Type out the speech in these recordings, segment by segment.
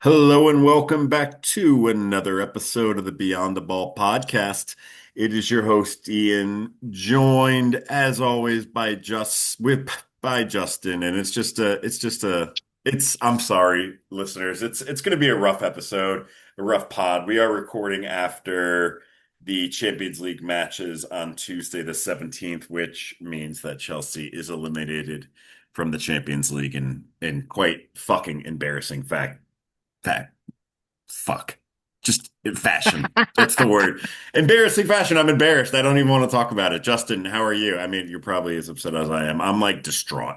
Hello and welcome back to another episode of the Beyond.a.ball podcast. It is your host Ian, joined as always by Justin, and I'm sorry, listeners. It's going to be a rough episode, a rough pod. We are recording after the Champions League matches on Tuesday the 17th, which means that Chelsea is eliminated from the Champions League in quite fucking embarrassing fact, fuck. Just in fashion. That's the word. Embarrassing fashion. I'm embarrassed. I don't even want to talk about it. Justin, how are you? I mean, you're probably as upset as I am. I'm like distraught.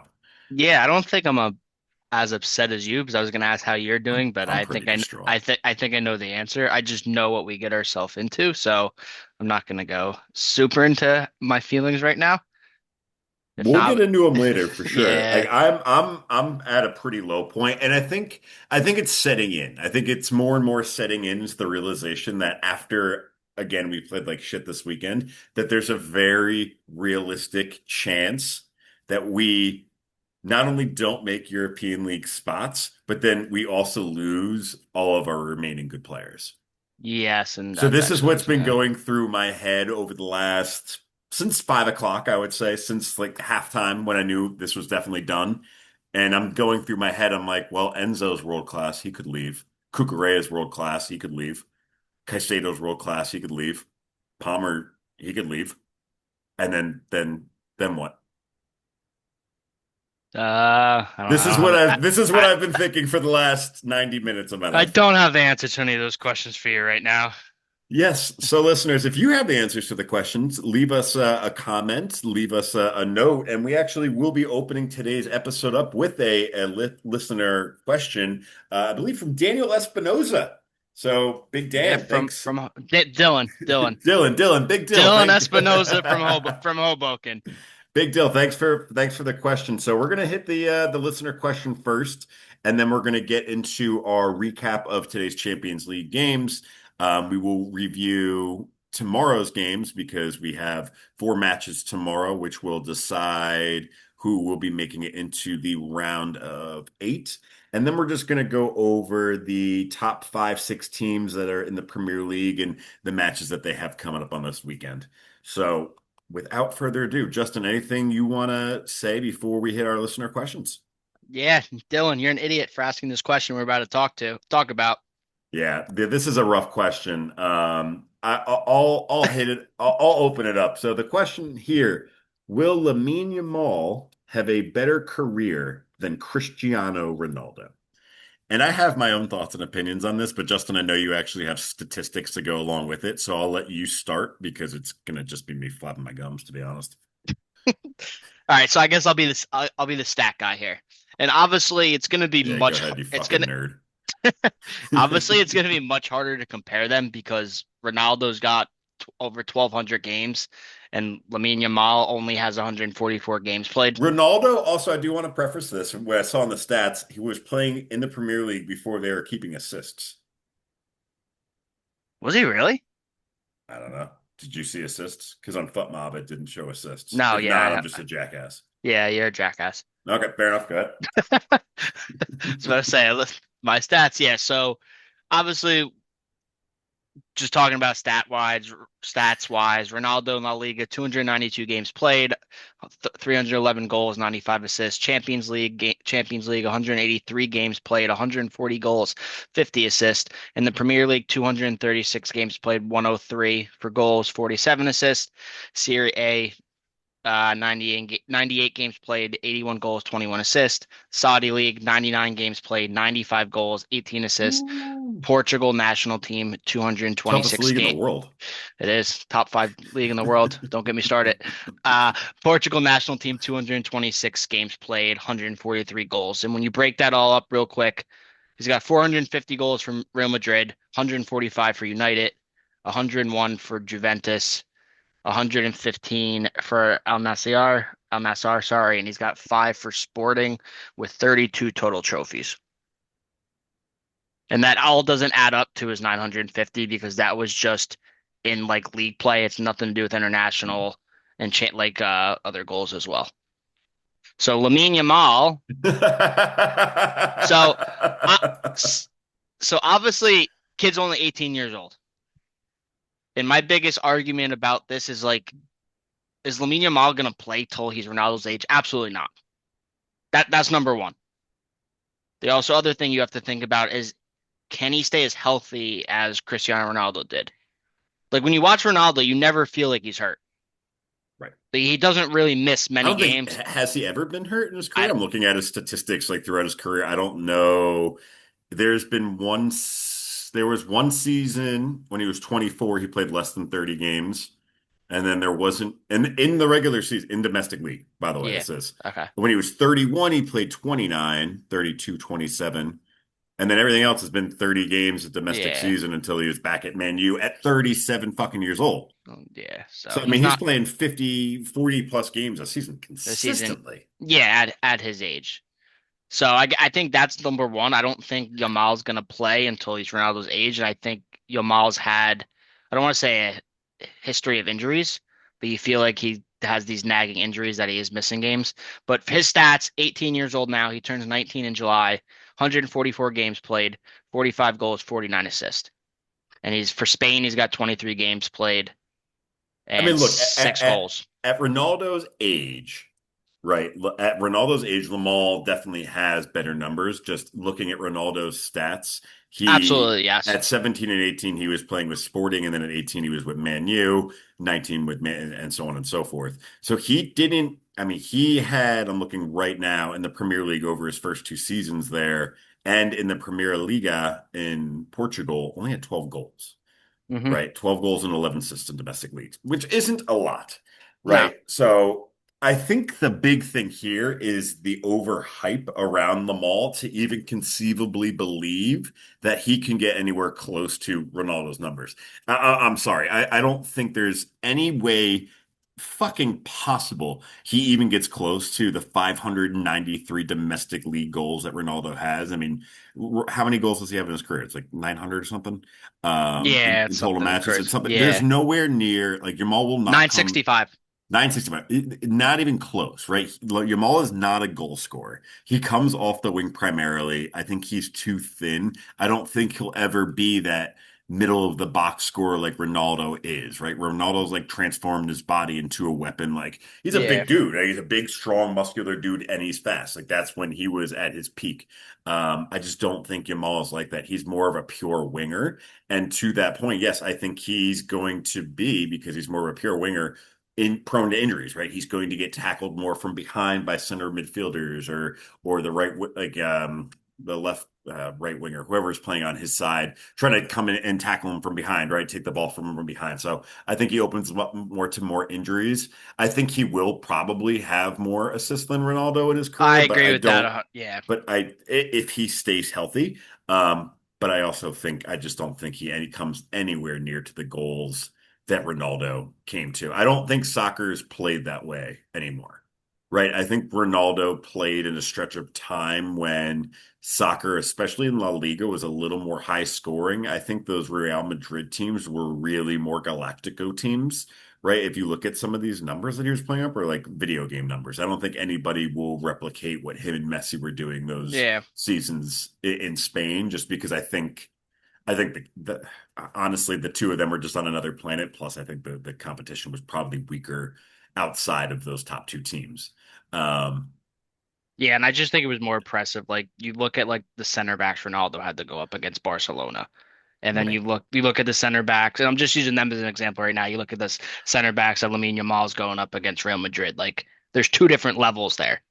Yeah, I don't think as upset as you because I was going to ask how you're doing, but I'm I pretty think distraught. I think I know the answer. I just know what we get ourselves into, so I'm not going to go super into my feelings right now. If We'll get not, into them later for sure. yeah, I'm at a pretty low point, and I think it's setting in. I think it's more and more setting in is the realization that after again we played like shit this weekend, that there's a very realistic chance that we not only don't make European League spots, but then we also lose all of our remaining good players. yes, and So that's this is actually what's what's been gonna. going through my head over the last since 5 o'clock, I would say, since like halftime when I knew this was definitely done. And I'm going through my head. I'm like, well, Enzo's world class. He could leave. Cucurella's world class. He could leave. Caicedo's world class. He could leave. Palmer, he could leave. And then what? This is what I I've been thinking for the last 90 minutes of my I life. don't have the answer to any of those questions for you right now. Yes. So, listeners, if you have the answers to the questions, leave us a comment, leave us a note, and we actually will be opening today's episode up with a listener question, I believe from Daniel Espinoza. So, Big Yeah, Dan, thanks. Dylan, Big Dill, Dylan thank. Espinoza from Hoboken. Big deal. Thanks for the question. So we're gonna hit the listener question first, and then we're gonna get into our recap of today's Champions League games. We will review tomorrow's games because we have four matches tomorrow, which will decide who will be making it into the round of eight. And then we're just going to go over the top five, six teams that are in the Premier League and the matches that they have coming up on this weekend. So without further ado, Justin, anything you want to say before we hit our listener questions? Yeah, Dylan, you're an idiot for asking this question we're about to talk about. Yeah, this is a rough question. I'll hit it. I'll open it up. So the question here: will Lamine Yamal have a better career than Cristiano Ronaldo? And I have my own thoughts and opinions on this, but Justin, I know you actually have statistics to go along with it, so I'll let you start because it's gonna just be me flapping my gums, to be honest. All right, so I guess I'll be the stat guy here. And obviously Yeah, go ahead, you fucking nerd. it's gonna be much harder to compare them because Ronaldo's got over 1,200 games and Lamine Yamal only has 144 games played. Ronaldo, also, I do want to preface this. What I saw in the stats, he was playing in the Premier League before they were keeping assists. Was he really? I don't know. Did you see assists? Because on FootMob, it didn't show assists. No, If yeah, not, I'm just a jackass. yeah, you're a jackass. Okay, fair enough. Go I was about to say my stats, yeah. So obviously just talking about stats wise, Ronaldo in La Liga, 292 games played, 311 goals, 95 assists. Champions League, 183 games played, 140 goals, 50 assists. In the Premier League, 236 games played, 103 for goals, 47 assists. Serie A, 98 games played, 81 goals, 21 assists. Saudi League, 99 games played, 95 goals, 18 assists. ahead. Portugal national team, Toughest 226 league in the game. world. It is top five league in the world. Don't get me started. Portugal national team, 226 games played, 143 goals. And when you break that all up real quick, he's got 450 goals from Real Madrid, 145 for United, 101 for Juventus, 115 for Al Nassr, sorry, and he's got five for Sporting with 32 total trophies. And that all doesn't add up to his 950 because that was just in like league play. It's nothing to do with international and other goals as well. So Lamine Yamal. So I, So obviously, kid's only 18 years old. And my biggest argument about this is like, is Lamine Yamal gonna play till he's Ronaldo's age? Absolutely not. That's number one. The also other thing you have to think about is, can he stay as healthy as Cristiano Ronaldo did? Like when you watch Ronaldo, you never feel like he's hurt. Right. Like, he doesn't really miss I many don't think games. has he ever been hurt in his I career? I'm looking at his statistics like throughout his career. I don't know. There's been there was one season when he was 24, he played less than 30 games. And then there wasn't, and in the regular season, in domestic league, by the way, yeah. this is Okay. when he was 31, he played 29, 32, 27. And then everything else has been 30 games of domestic Yeah. season until he was back at Man U at 37 fucking years old. Yeah. So So, I he's mean, he's not playing 50, 40 plus games a season this season. consistently. Yeah, at his age. So I think that's number one. I don't think Yamal's gonna play until he's Ronaldo's age, and I think Yamal's had, I don't want to say a history of injuries, but you feel like he has these nagging injuries that he is missing games. But his stats, 18 years old now, he turns 19 in July, 144 games played, 45 goals, 49 assists, and he's for Spain. He's got 23 games played I mean, and look, six goals. at Ronaldo's age, right? At Ronaldo's age, Lamal definitely has better numbers. Just looking at Ronaldo's stats, he Absolutely, yes. at 17 and 18, he was playing with Sporting, and then at 18, he was with Man U, 19 with Man, and so on and so forth. So he didn't, I mean, he had, I'm looking right now in the Premier League over his first two seasons there, and in the Premier Liga in Portugal, only had 12 goals. Hmm. Right? 12 goals and 11 assists in domestic leagues, which isn't a lot, No. right? So I think the big thing here is the overhype around Lamal to even conceivably believe that he can get anywhere close to Ronaldo's numbers. I'm sorry. I don't think there's any way fucking possible he even gets close to the 593 domestic league goals that Ronaldo has. I mean, how many goals does he have in his career? It's like 900 or something Yeah, in it's total something matches. It's crazy. something there's Yeah, nowhere near like Jamal will not come 965. 965, not even close, right? Yamal is not a goal scorer. He comes off the wing primarily. I think he's too thin. I don't think he'll ever be that middle of the box scorer like Ronaldo is, right? Ronaldo's like transformed his body into a weapon. Like he's a Yeah. big dude, right? He's a big, strong, muscular dude, and he's fast. Like that's when he was at his peak. I just don't think Yamal is like that. He's more of a pure winger. And to that point, yes, I think he's going to be because he's more of a pure winger in prone to injuries, right? He's going to get tackled more from behind by center midfielders or the the left right winger, whoever's playing on his side, trying to come in and tackle him from behind, right? Take the ball from him from behind. So I think he opens him up more to more injuries. I think he will probably have more assists than Ronaldo in his career, I but agree I with that. don't. Yeah. But if he stays healthy, but I also think I just don't think he any comes anywhere near to the goals that Ronaldo came to. I don't think soccer is played that way anymore, right? I think Ronaldo played in a stretch of time when soccer, especially in La Liga, was a little more high scoring. I think those Real Madrid teams were really more Galactico teams, right? If you look at some of these numbers that he was playing up are like video game numbers. I don't think anybody will replicate what him and Messi were doing those Yeah. seasons in Spain, just because I think honestly, the two of them were just on another planet. Plus, I think the competition was probably weaker outside of those top two teams. Um, Yeah, and I just think it was more impressive. Like you look at like the center backs Ronaldo had to go up against Barcelona. And then right. you look at the center backs, and I'm just using them as an example right now. You look at this center backs that Lamine Yamal's going up against Real Madrid. Like there's two different levels there.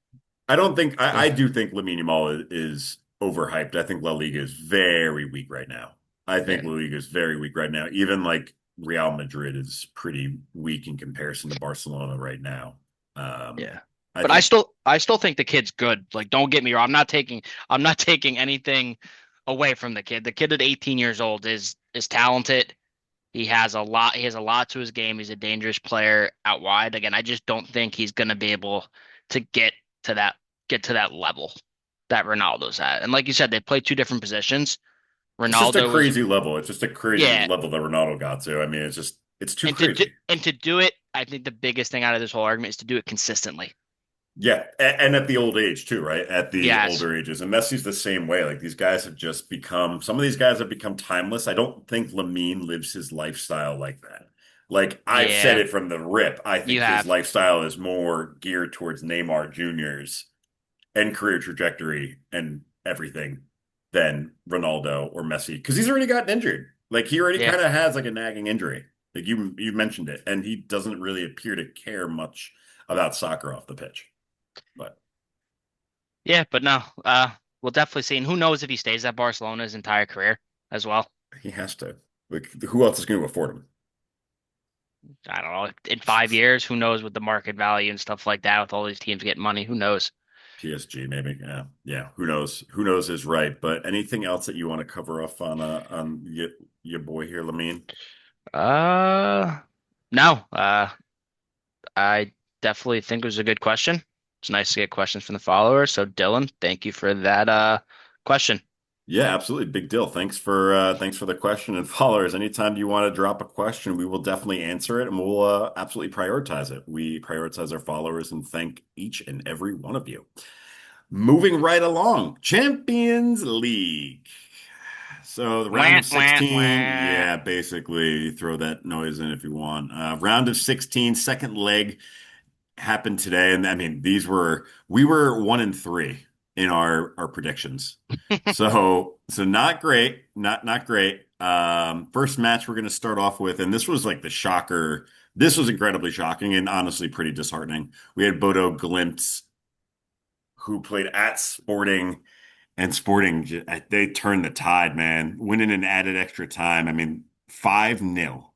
I don't think So I do think Lamine Yamal is overhyped. I think La Liga is very weak right now. I yeah, think La Liga is very weak right now. Even like Real Madrid is pretty weak in comparison to Barcelona right now. Um, yeah. I But think I still think the kid's good. Like don't get me wrong. I'm not taking anything away from the kid. The kid at 18 years old is talented. He has a lot to his game. He's a dangerous player out wide. Again, I just don't think he's going to be able to to that get to that level that Ronaldo's at. And like you said, they play two different positions. it's just a Ronaldo was crazy level. It's just a crazy yeah, level that Ronaldo got to. I mean, it's too crazy. and to do it, I think the biggest thing out of this whole argument is to do it consistently. Yeah, and at the old age too, right? At the Yes. older ages. And Messi's the same way. Like these guys have just become, some of these guys have become timeless. I don't think Lamine lives his lifestyle like that. Like I've said Yeah, it from the rip, I you think his have. lifestyle is more geared towards Neymar Jr.'s and career trajectory and everything than Ronaldo or Messi because he's already gotten injured. Like he already Yeah. kind of has like a nagging injury. Like you mentioned it, and he doesn't really appear to care much about soccer off the pitch. But Yeah, but no, we'll definitely see. And who knows if he stays at Barcelona his entire career as well. he has to. Like who else is going to afford him? I don't know. In 5 years, who knows with the market value and stuff like that with all these teams getting money, who knows? PSG maybe. Yeah, yeah. Who knows? Who knows is right. But anything else that you want to cover off on your boy here, Lamine? Uh, no. I definitely think it was a good question. It's nice to get questions from the followers. So Dylan, thank you for that question. Yeah, absolutely. Big deal. Thanks for the question and followers. Anytime you want to drop a question, we will definitely answer it and we'll absolutely prioritize it. We prioritize our followers and thank each and every one of you. Moving right along, Champions League. So the round Wah, of wah, 16, wah. yeah, basically throw that noise in if you want. Round of 16, second leg happened today, and I mean we were 1-3 in our predictions. So not great, not great. First match we're going to start off with, and this was like the shocker. This was incredibly shocking and honestly pretty disheartening. We had Bodo Glimt, who played at Sporting, and Sporting they turned the tide, man, winning an added extra time. I mean, 5-0.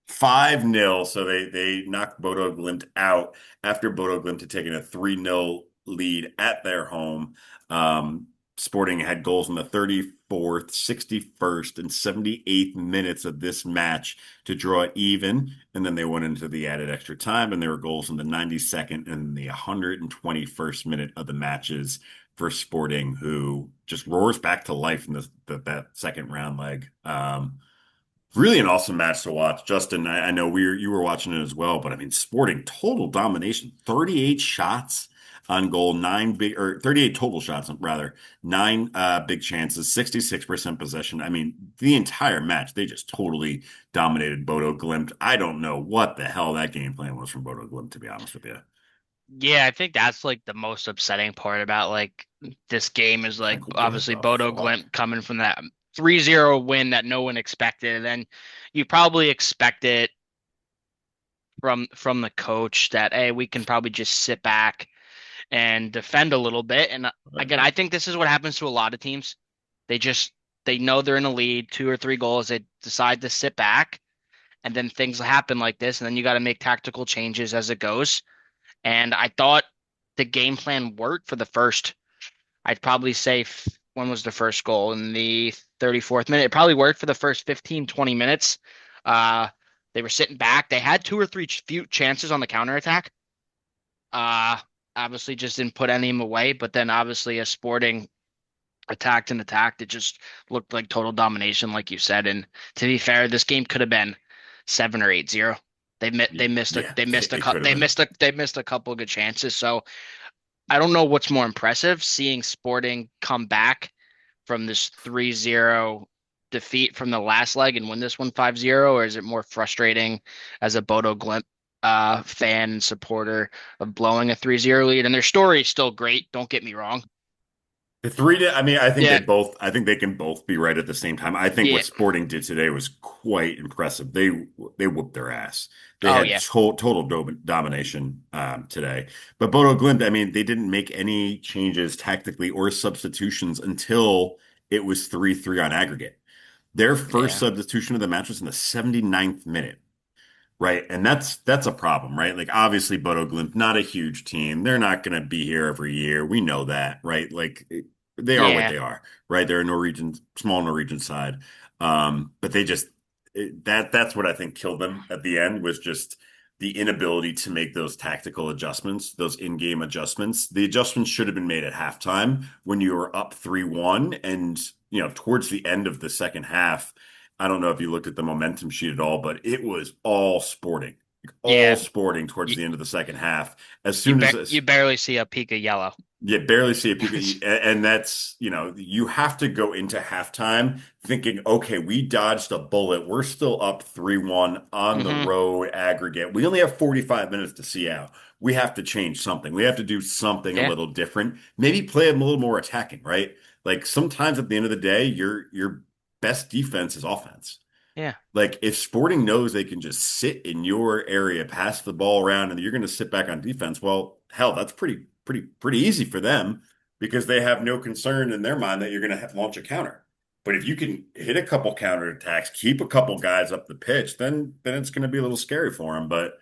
5-0. So they knocked Bodo Glimt out after Bodo Glimt had taken a 3-0 lead at their home. Um, Sporting had goals in the 34th, 61st, and 78th minutes of this match to draw it even. And then they went into the added extra time, and there were goals in the 92nd and the 121st minute of the matches for Sporting, who just roars back to life in that second round leg. Really an awesome match to watch. Justin, I know you were watching it as well, but I mean, Sporting total domination, 38 shots on goal, nine big or 38 total shots, rather, nine big chances, 66% possession. I mean, the entire match, they just totally dominated Bodo Glimt. I don't know what the hell that game plan was from Bodo Glimt, to be honest with you. Yeah, I think that's like the most upsetting part about like this game is like Like, what obviously the Bodo fuck? Glimt coming from that 3-0 win that no one expected. And then you probably expect it from the coach that hey, we can probably just sit back and defend a little bit. And again, I think this is what happens to a lot of teams. They just they know they're in a lead, 2 or 3 goals, they decide to sit back, and then things happen like this, and then you got to make tactical changes as it goes. And I thought the game plan worked for the first. I'd probably say when was the first goal in the 34th minute? It probably worked for the first 15, 20 minutes. Uh, they were sitting back. They had 2 or 3 few chances on the counterattack. Uh, Obviously just didn't put any of them away. But then obviously as Sporting attacked and attacked, it just looked like total domination, like you said. And to be fair, this game could have been 7 or 8-0. Yeah, it could have been. They missed a couple of good chances. So I don't know what's more impressive, seeing Sporting come back from this 3-0 defeat from the last leg and win this one 5-0, or is it more frustrating as a Bodo Glimt fan and supporter of blowing a 3-0 lead? And their story is still great, don't get me wrong. I mean, Yeah, I think they can both be right at the same time. I think yeah. what Sporting did today was quite impressive. They whooped their ass. They Oh had yeah. total domination today. But Bodo Glimt, I mean, they didn't make any changes tactically or substitutions until it was 3-3 on aggregate. Their first Yeah. substitution of the match was in the 79th minute. Right. And that's a problem, right? Like obviously Bodo Glimt, not a huge team. They're not going to be here every year. We know that, right? Like they are what Yeah. they are, right? They're a Norwegian, small Norwegian side. But they just that's what I think killed them at the end was just the inability to make those tactical adjustments, those in-game adjustments. The adjustments should have been made at halftime when you were up 3-1 and, towards the end of the second half. I don't know if you looked at the momentum sheet at all, but it was all Sporting. all Yeah, Sporting towards you the end of the second half. As you, soon as you barely see a peak of yellow. you barely see a peak, and that's, you have to go into halftime thinking, okay, we dodged a bullet. We're still up 3-1 on the Hmm. road aggregate. We only have 45 minutes to see out. We have to change something. We have to do something a Yeah, little different. Maybe play a little more attacking, right? Like sometimes at the end of the day, your best defense is offense. yeah, Like if Sporting knows they can just sit in your area, pass the ball around, and you're going to sit back on defense, well, hell, that's pretty easy for them because they have no concern in their mind that you're going to launch a counter. But if you can hit a couple counter attacks, keep a couple guys up the pitch, then it's going to be a little scary for them. But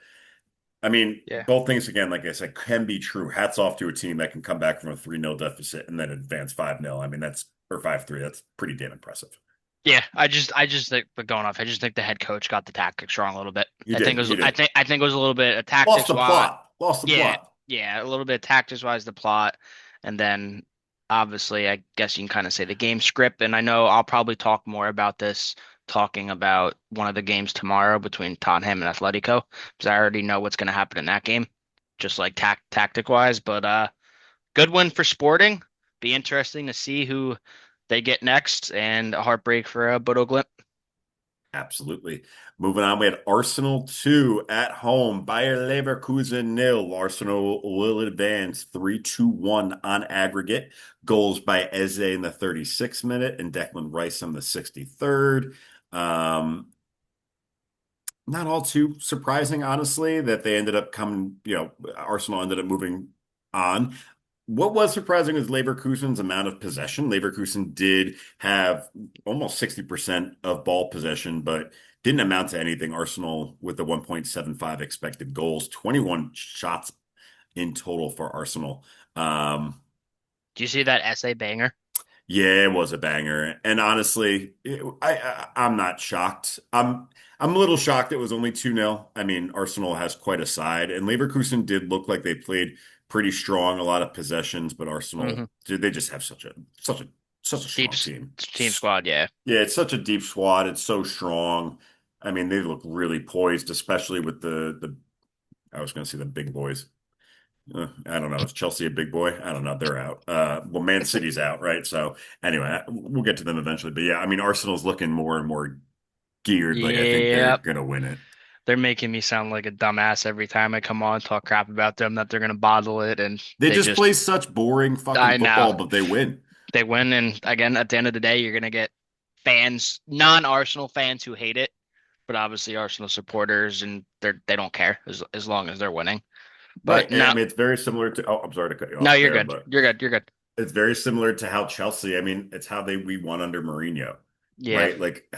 I mean, yeah. both things again, like I said, can be true. Hats off to a team that can come back from a 3-0 deficit and then advance 5-0. I mean, that's or 5-3. That's pretty damn impressive. Yeah, I just think, but going off, I just think the head coach got the tactics wrong a little bit. He did. He did. I think it was a little bit of Lost tactics the wise. plot. Lost the Yeah, plot. yeah, a little bit of tactics wise the plot, and then obviously I guess you can kind of say the game script. And I know I'll probably talk more about this talking about one of the games tomorrow between Tottenham and Atletico because I already know what's going to happen in that game, just like tactic wise. But good win for Sporting. Be interesting to see who they get next, and a heartbreak for Bodo Glimt. Absolutely. Moving on, we had Arsenal 2 at home. Bayer Leverkusen nil. Arsenal will advance 3-2-1 on aggregate. Goals by Eze in the 36th minute and Declan Rice on the 63rd. Um, Not all too surprising, honestly, that they ended up coming, Arsenal ended up moving on. What was surprising was Leverkusen's amount of possession. Leverkusen did have almost 60% of ball possession, but didn't amount to anything. Arsenal with the 1.75 expected goals, 21 shots in total for Arsenal. Um, Do you see that essay banger? yeah, it was a banger. And honestly, I'm not shocked. I'm a little shocked it was only 2-0. I mean, Arsenal has quite a side, and Leverkusen did look like they played pretty strong, a lot of possessions, but Hmm. Arsenal, they just have such a Deep strong team. team squad, yeah. Yeah, it's such a deep squad. It's so strong. I mean, they look really poised, especially with the I was going to say the big boys. I don't know. Is Chelsea a big boy? I don't know. They're out. Well, Man City's out, right? So anyway, we'll get to them eventually. But yeah, I mean, Arsenal's looking more and more geared. Like I think they're Yep. gonna win it. They're making me sound like a dumbass every time I come on and talk crap about them that they're gonna bottle it and They they just just play such boring fucking I know. football, but they win. They win and again at the end of the day you're gonna get fans, non-Arsenal fans who hate it, but obviously Arsenal supporters and they don't care as long as they're winning. Right. But And I no, mean, it's very similar to, oh, I'm sorry to cut you no, off you're there, good. but You're good. You're good. it's very similar to how Chelsea, I mean, it's how we won under Mourinho, Yeah, right? Like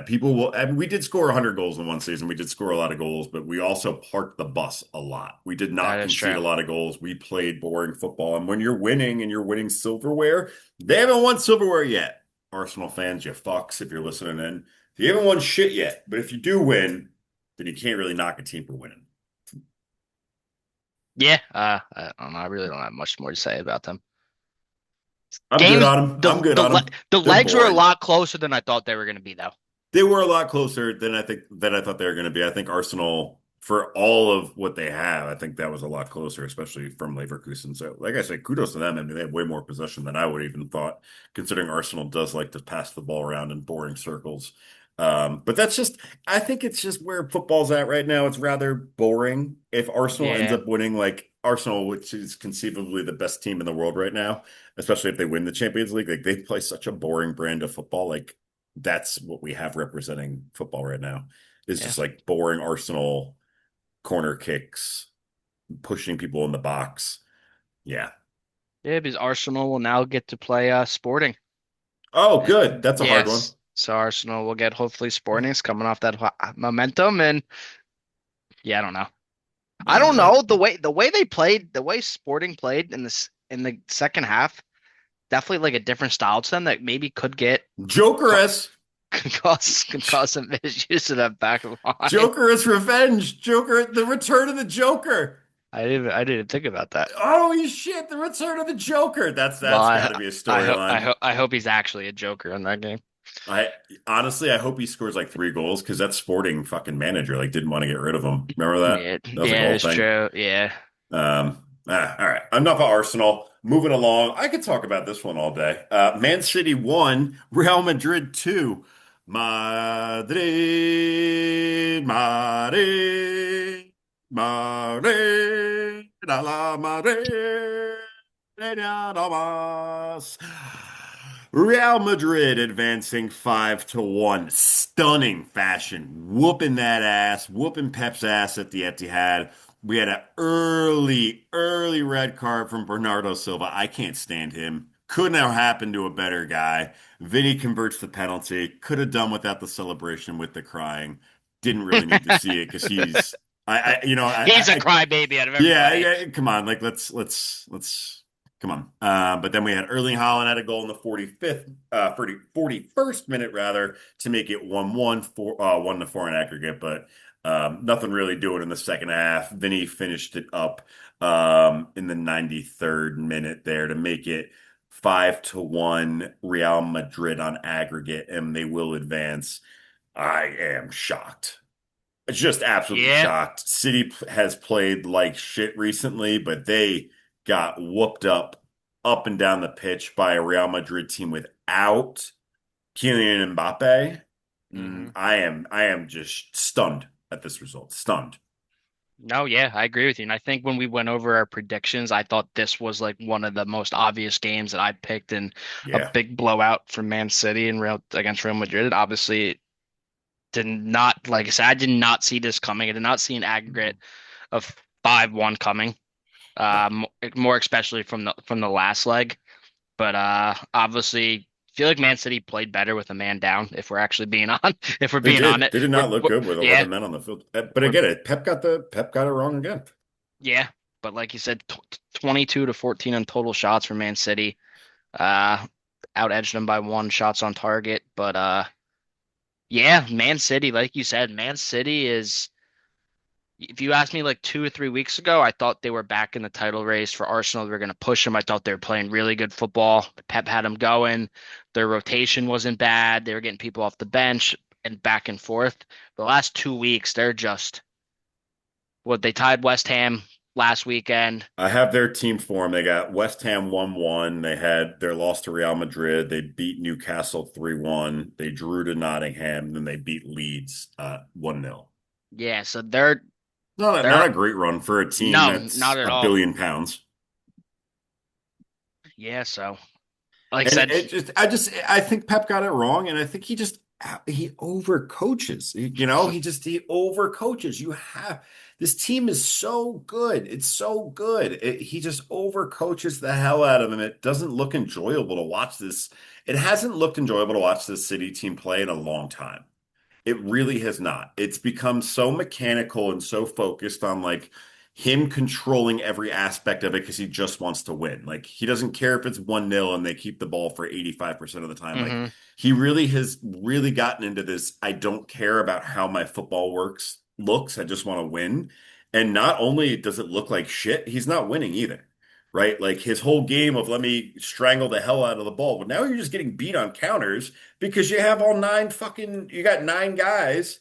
people will, I mean, we did score 100 goals in one season. We did score a lot of goals, but we also parked the bus a lot. We did that not is concede true. a lot of goals. We played boring football. And when you're winning and you're winning silverware, they haven't won silverware yet. Arsenal fans, you fucks, if you're listening in. You haven't won shit yet. But if you do win, then you can't really knock a team for winning. Yeah, I don't know. I really don't have much more to say about them. I'm good Games, on them. I'm good on them. the They're legs were a boring. lot closer than I thought they were going to be, though. They were a lot closer than I thought they were going to be. I think Arsenal, for all of what they have, I think that was a lot closer, especially from Leverkusen. So, like I said, kudos to them. I mean, they have way more possession than I would even thought, considering Arsenal does like to pass the ball around in boring circles. But I think it's just where football's at right now. It's rather boring. If Arsenal ends Yeah, up winning, like Arsenal, which is conceivably the best team in the world right now, especially if they win the Champions League, like they play such a boring brand of football. Like that's what we have representing football right now is yeah, just like boring Arsenal corner kicks, pushing people in the box. Yeah. yeah. Because Arsenal will now get to play Sporting. Oh, good. That's a hard one. Yes, so Arsenal will get hopefully Sporting's coming off that momentum, and yeah, I don't know. I Yeah, don't that know the way they played, the way Sporting played in this in the second half, definitely like a different style to them that maybe could get Jokerous. could cause some issues to that back line. Jokerous revenge. Joker, the return of the Joker. I didn't think about that. Holy shit, the return of the Joker. That's Well, got to be a I storyline. I hope he's actually a Joker in that game. I honestly, I hope he scores like 3 goals because that Sporting fucking manager like didn't want to get rid of him. Remember that? Yeah, That was like a yeah, whole it's thing. true. Yeah. All right. Enough of Arsenal. Moving along. I could talk about this one all day. Man City 1, Real Madrid 2. Madrid, Madrid, Madrid, a la Madrid, nada más. Real Madrid advancing 5-1. Stunning fashion. Whooping that ass, whooping Pep's ass at the Etihad. We had an early red card from Bernardo Silva. I can't stand him. Couldn't have happened to a better guy. Vinny converts the penalty. Could have done without the celebration with the crying. Didn't really need to see it because he's He's a crybaby out of yeah, everybody. come on, like let's come on. But then we had Erling Haaland had a goal in the 45th, 41st minute rather to make it 1-1 for 1-4 in aggregate, but nothing really doing in the second half. Vinny finished it up in the 93rd minute there to make it 5-1 Real Madrid on aggregate, and they will advance. I am shocked. Just absolutely Yeah. shocked. Has played like shit recently, but they got whooped up and down the pitch by a Real Madrid team without Kylian Mbappe. hmm I am just stunned at this result. Stunned. No, yeah, I agree with you. And I think when we went over our predictions, I thought this was like one of the most obvious games that I picked in a Yeah. big blowout for Man City and Real against Real Madrid. Obviously, did not, like I said, I did not see this coming. I did not see an aggregate of 5-1 coming. No. More especially from the last leg. But obviously, I feel like Man City played better with a man down. If we're actually being on, if we're They being on did. it, They did not look good with yeah, 11 men on the field. But we're again, Pep got it wrong again. yeah. But like you said, 22 to 14 on total shots for Man City. Out edged them by one shots on target. But yeah, Man City, like you said, Man City is. If you asked me like 2 or 3 weeks ago, I thought they were back in the title race for Arsenal. They were going to push them. I thought they were playing really good football. Pep had them going. Their rotation wasn't bad. They were getting people off the bench and back and forth. The last 2 weeks, they're just what they tied West Ham last weekend. I have their team form. They got West Ham 1-1. They had their loss to Real Madrid. They beat Newcastle 3-1. They drew to Nottingham. Then they beat Leeds 1-0. Yeah, so Not they're a great run for a team no, that's not at a all. billion pounds. Yeah, so like I And said, I think Pep got it wrong, and I think he overcoaches. He overcoaches. This team is so good. It's so good. He just overcoaches the hell out of them. It doesn't look enjoyable to watch this. It hasn't looked enjoyable to watch this City team play in a long time. It really has not. It's become so mechanical and so focused on like him controlling every aspect of it because he just wants to win. Like he doesn't care if it's 1-0 and they keep the ball for 85% of the time. Like hmm he really has really gotten into this I don't care about how my football looks. I just want to win. And not only does it look like shit, he's not winning either. Right? Like his whole game of let me strangle the hell out of the ball. But now you're just getting beat on counters because you got 9 guys.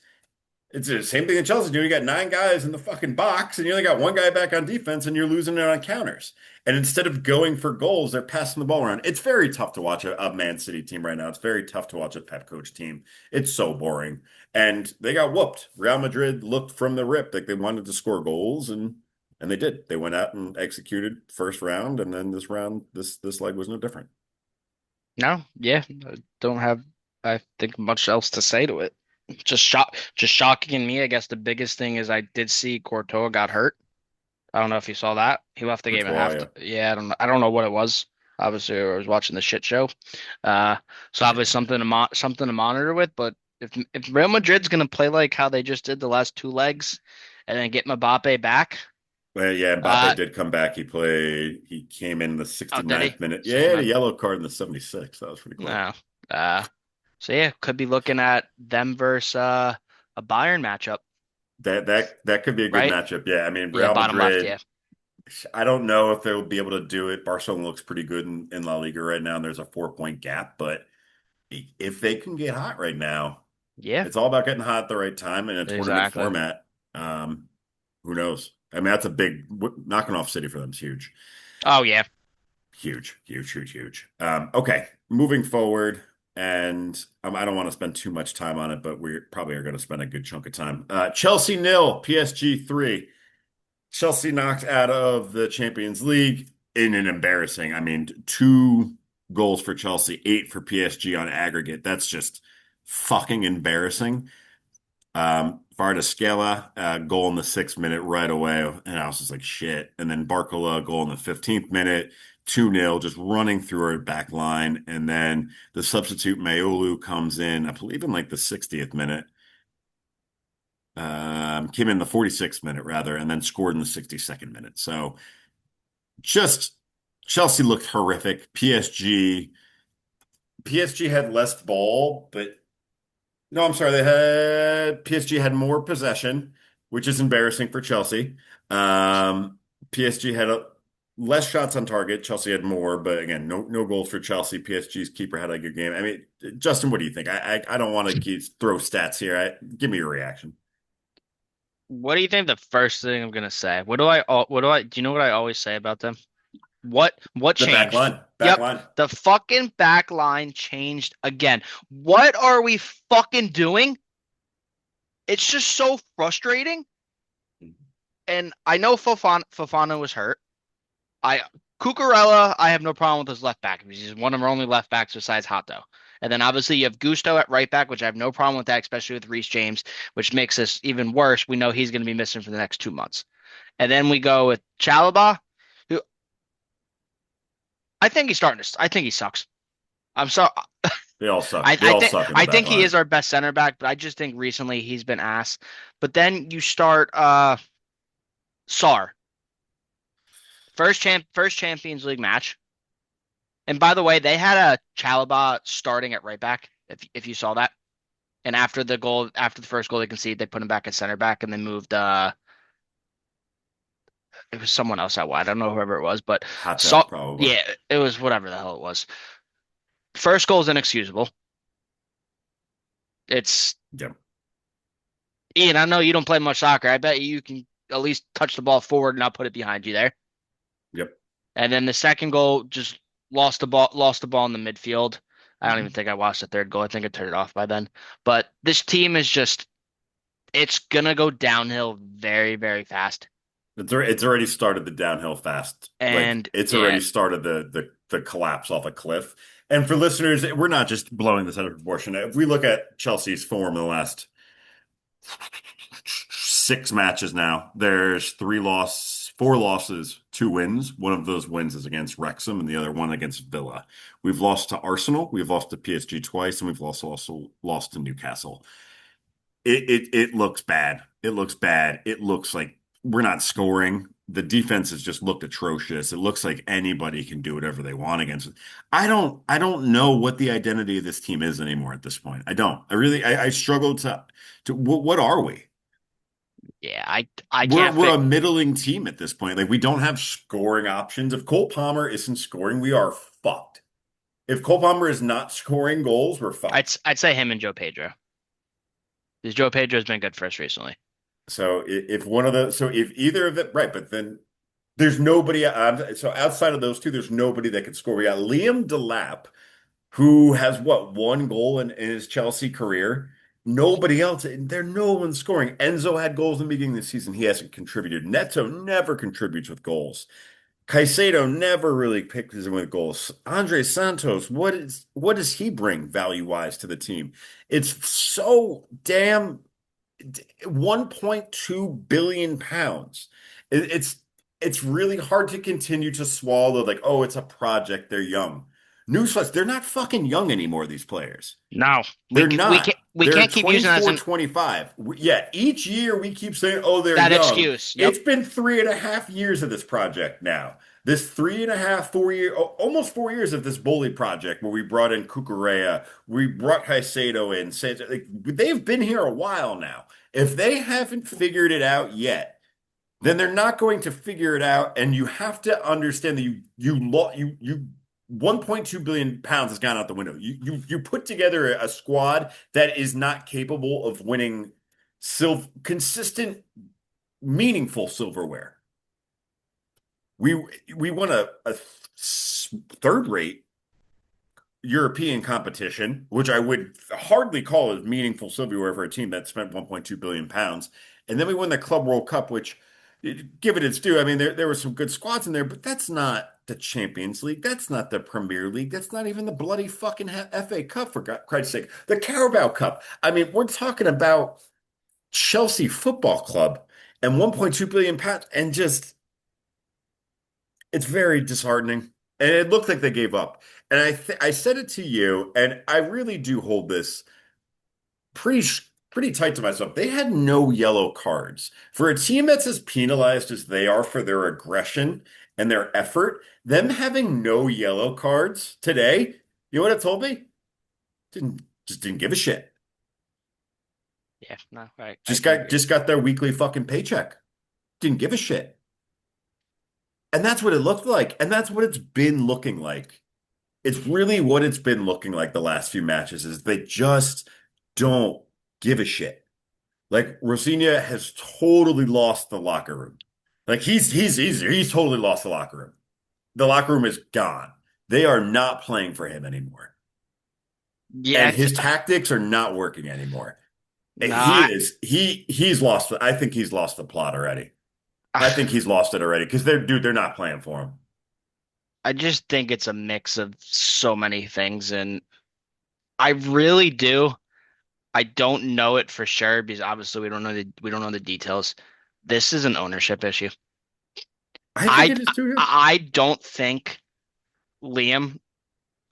It's the same thing that Chelsea do. You got 9 guys in the fucking box, and you only got one guy back on defense, and you're losing it on counters. And instead of going for goals, they're passing the ball around. It's very tough to watch a Man City team right now. It's very tough to watch a Pep coach team. It's so boring. And they got whooped. Real Madrid looked from the rip like they wanted to score goals, and they did. They went out and executed first round, and then this round, this leg was no different. no, yeah, I don't have I think much else to say to it. Just shocking me. I guess the biggest thing is I did see Courtois got hurt. I don't know if you saw that. He left the game at half. Courtois, Yeah, I don't know what it was. Obviously, I was watching the shit show. Uh, so yeah. obviously something to monitor with. But if Real Madrid's gonna play like how they just did the last 2 legs, and then get Mbappe back, Well, yeah, Mbappe uh, did come back. He came in the oh, did he? 69th minute. Yeah, he So had a then, yellow card in the 76th. That was pretty cool. no. Uh, so yeah, could be looking at them versus a Bayern matchup, That could be a good right? matchup. Yeah, I mean, Yeah, Real bottom left. Madrid, Yeah. I don't know if they'll be able to do it. Barcelona looks pretty good in La Liga right now, and there's a 4-point gap, but if they can get hot right now, Yeah, it's all about getting hot at the right time in a tournament exactly. format. Um, who knows? I mean, that's a big knocking off City for them is huge. Oh yeah. Huge, huge, huge, huge. Okay, moving forward, and I don't want to spend too much time on it, but we probably are going to spend a good chunk of time. Chelsea nil, PSG three. Chelsea knocked out of the Champions League in an embarrassing. I mean, two goals for Chelsea, eight for PSG on aggregate. That's just fucking embarrassing. Vardasquela, goal in the 6th minute right away. And I was just like, shit. And then Barcola, goal in the 15th minute, 2-0, just running through our back line. And then the substitute Mayolu comes in, I believe in like the 60th minute. Came in the 46th minute rather, and then scored in the 62nd minute. So just Chelsea looked horrific. PSG had less ball, but no, I'm sorry. PSG had more possession, which is embarrassing for Chelsea. PSG had less shots on target. Chelsea had more, but again, no goals for Chelsea. PSG's keeper had a good game. I mean, Justin, what do you think? I don't want to keep throw stats here. Give me your reaction. What do you think the first thing I'm gonna say? Do you know what I always say about them? What The back changed? line, back Yep, line. the fucking back line changed again. What are we fucking doing? It's just so frustrating. And I know Fofana was hurt. I Cucurella, I have no problem with his left back. He's one of our only left backs besides Hato. And then obviously you have Gusto at right back, which I have no problem with that, especially with Reece James, which makes this even worse. We know he's going to be missing for the next 2 months. And then we go with Chalobah, who I think he sucks. I'm sorry. They all suck. They I all think suck in the I back think he line. is our best center back, but I just think recently he's been ass. But then you start Sar. First Champions League match. And by the way, they had a Chalobah starting at right back, if you saw that. And after the first goal they conceded, they put him back at center back and they moved it was someone else out wide. I don't know whoever it was, but Hato, so probably. yeah, it was whatever the hell it was. First goal is inexcusable. It's Yep. Ian, I know you don't play much soccer. I bet you can at least touch the ball forward and not put it behind you there. Yep. And then the second goal just lost the ball in the midfield. I don't even Mhm. think I watched the third goal. I think I turned it off by then. But this team is just it's gonna go downhill very, very fast. It's already started the downhill fast. Like And it's yeah, already started the collapse off a cliff. And for listeners, we're not just blowing this out of proportion. If we look at Chelsea's form in the last 6 matches now, there's four losses, 2 wins. One of those wins is against Wrexham, and the other one against Villa. We've lost to Arsenal, we've lost to PSG twice, and we've also lost to Newcastle. It looks bad. It looks bad. It looks like we're not scoring. The defense has just looked atrocious. It looks like anybody can do whatever they want against it. I don't know what the identity of this team is anymore at this point. I don't. I struggle to what are we? yeah, I We're can't we're a fit. middling team at this point. Like we don't have scoring options. If Cole Palmer isn't scoring, we are fucked. If Cole Palmer is not scoring goals, we're fucked. I'd say him and Joe Pedro. Because Joe Pedro's been good for us recently. So if one of the so if either of it right, but then there's nobody. So outside of those two, there's nobody that can score. We got Liam Delap, who has what, one goal in his Chelsea career. Nobody else. No one scoring. Enzo had goals in the beginning of the season. He hasn't contributed. Neto never contributes with goals. Caicedo never really picks in with goals. Andre Santos, what does he bring value wise to the team? It's so damn 1.2 billion pounds. It's really hard to continue to swallow like, oh, it's a project. They're young. Newsflash, they're not fucking young anymore, these players. No, They're not. we They're can't keep using that as 24, 25. Yeah, each year we keep saying, oh, they're that young. excuse. Yep. It's been 3.5 years of this project now. This 3.5, 4 year, almost 4 years of this bully project where we brought in Cucurella, we brought Caicedo in. Like, they've been here a while now. If they haven't figured it out yet, then they're not going to figure it out. And you have to understand that you 1.2 billion pounds has gone out the window. You put together a squad that is not capable of winning consistent, meaningful silverware. We we won a third rate European competition, which I would hardly call as meaningful silverware for a team that spent 1.2 billion pounds. And then we won the Club World Cup, which, give it its due. I mean, there were some good squads in there, but that's not the Champions League. That's not the Premier League. That's not even the bloody fucking FA Cup, for Christ's sake. The Carabao Cup. I mean, we're talking about Chelsea Football Club and 1.2 billion pounds, and just it's very disheartening. And it looked like they gave up. And I said it to you, and I really do hold this pretty pretty tight to myself. They had no yellow cards. For a team that's as penalized as they are for their aggression and their effort, them having no yellow cards today, you know what it told me? Didn't give a shit. Yeah, no, I Just can got agree. just got their weekly fucking paycheck. Didn't give a shit. And that's what it looked like. And that's what it's been looking like. It's really what it's been looking like the last few matches is they just don't give a shit. Like Rosinia has totally lost the locker room. Like he's totally lost the locker room. The locker room is gone. They are not playing for him anymore. Yeah, And his tactics are not working anymore. no, He's lost. I think he's lost the plot already. I think he's lost it already because they're not playing for him. I just think it's a mix of so many things, and I really do. I don't know it for sure because obviously we don't know the details. This is an ownership issue. I think I it is too. I don't think Liam,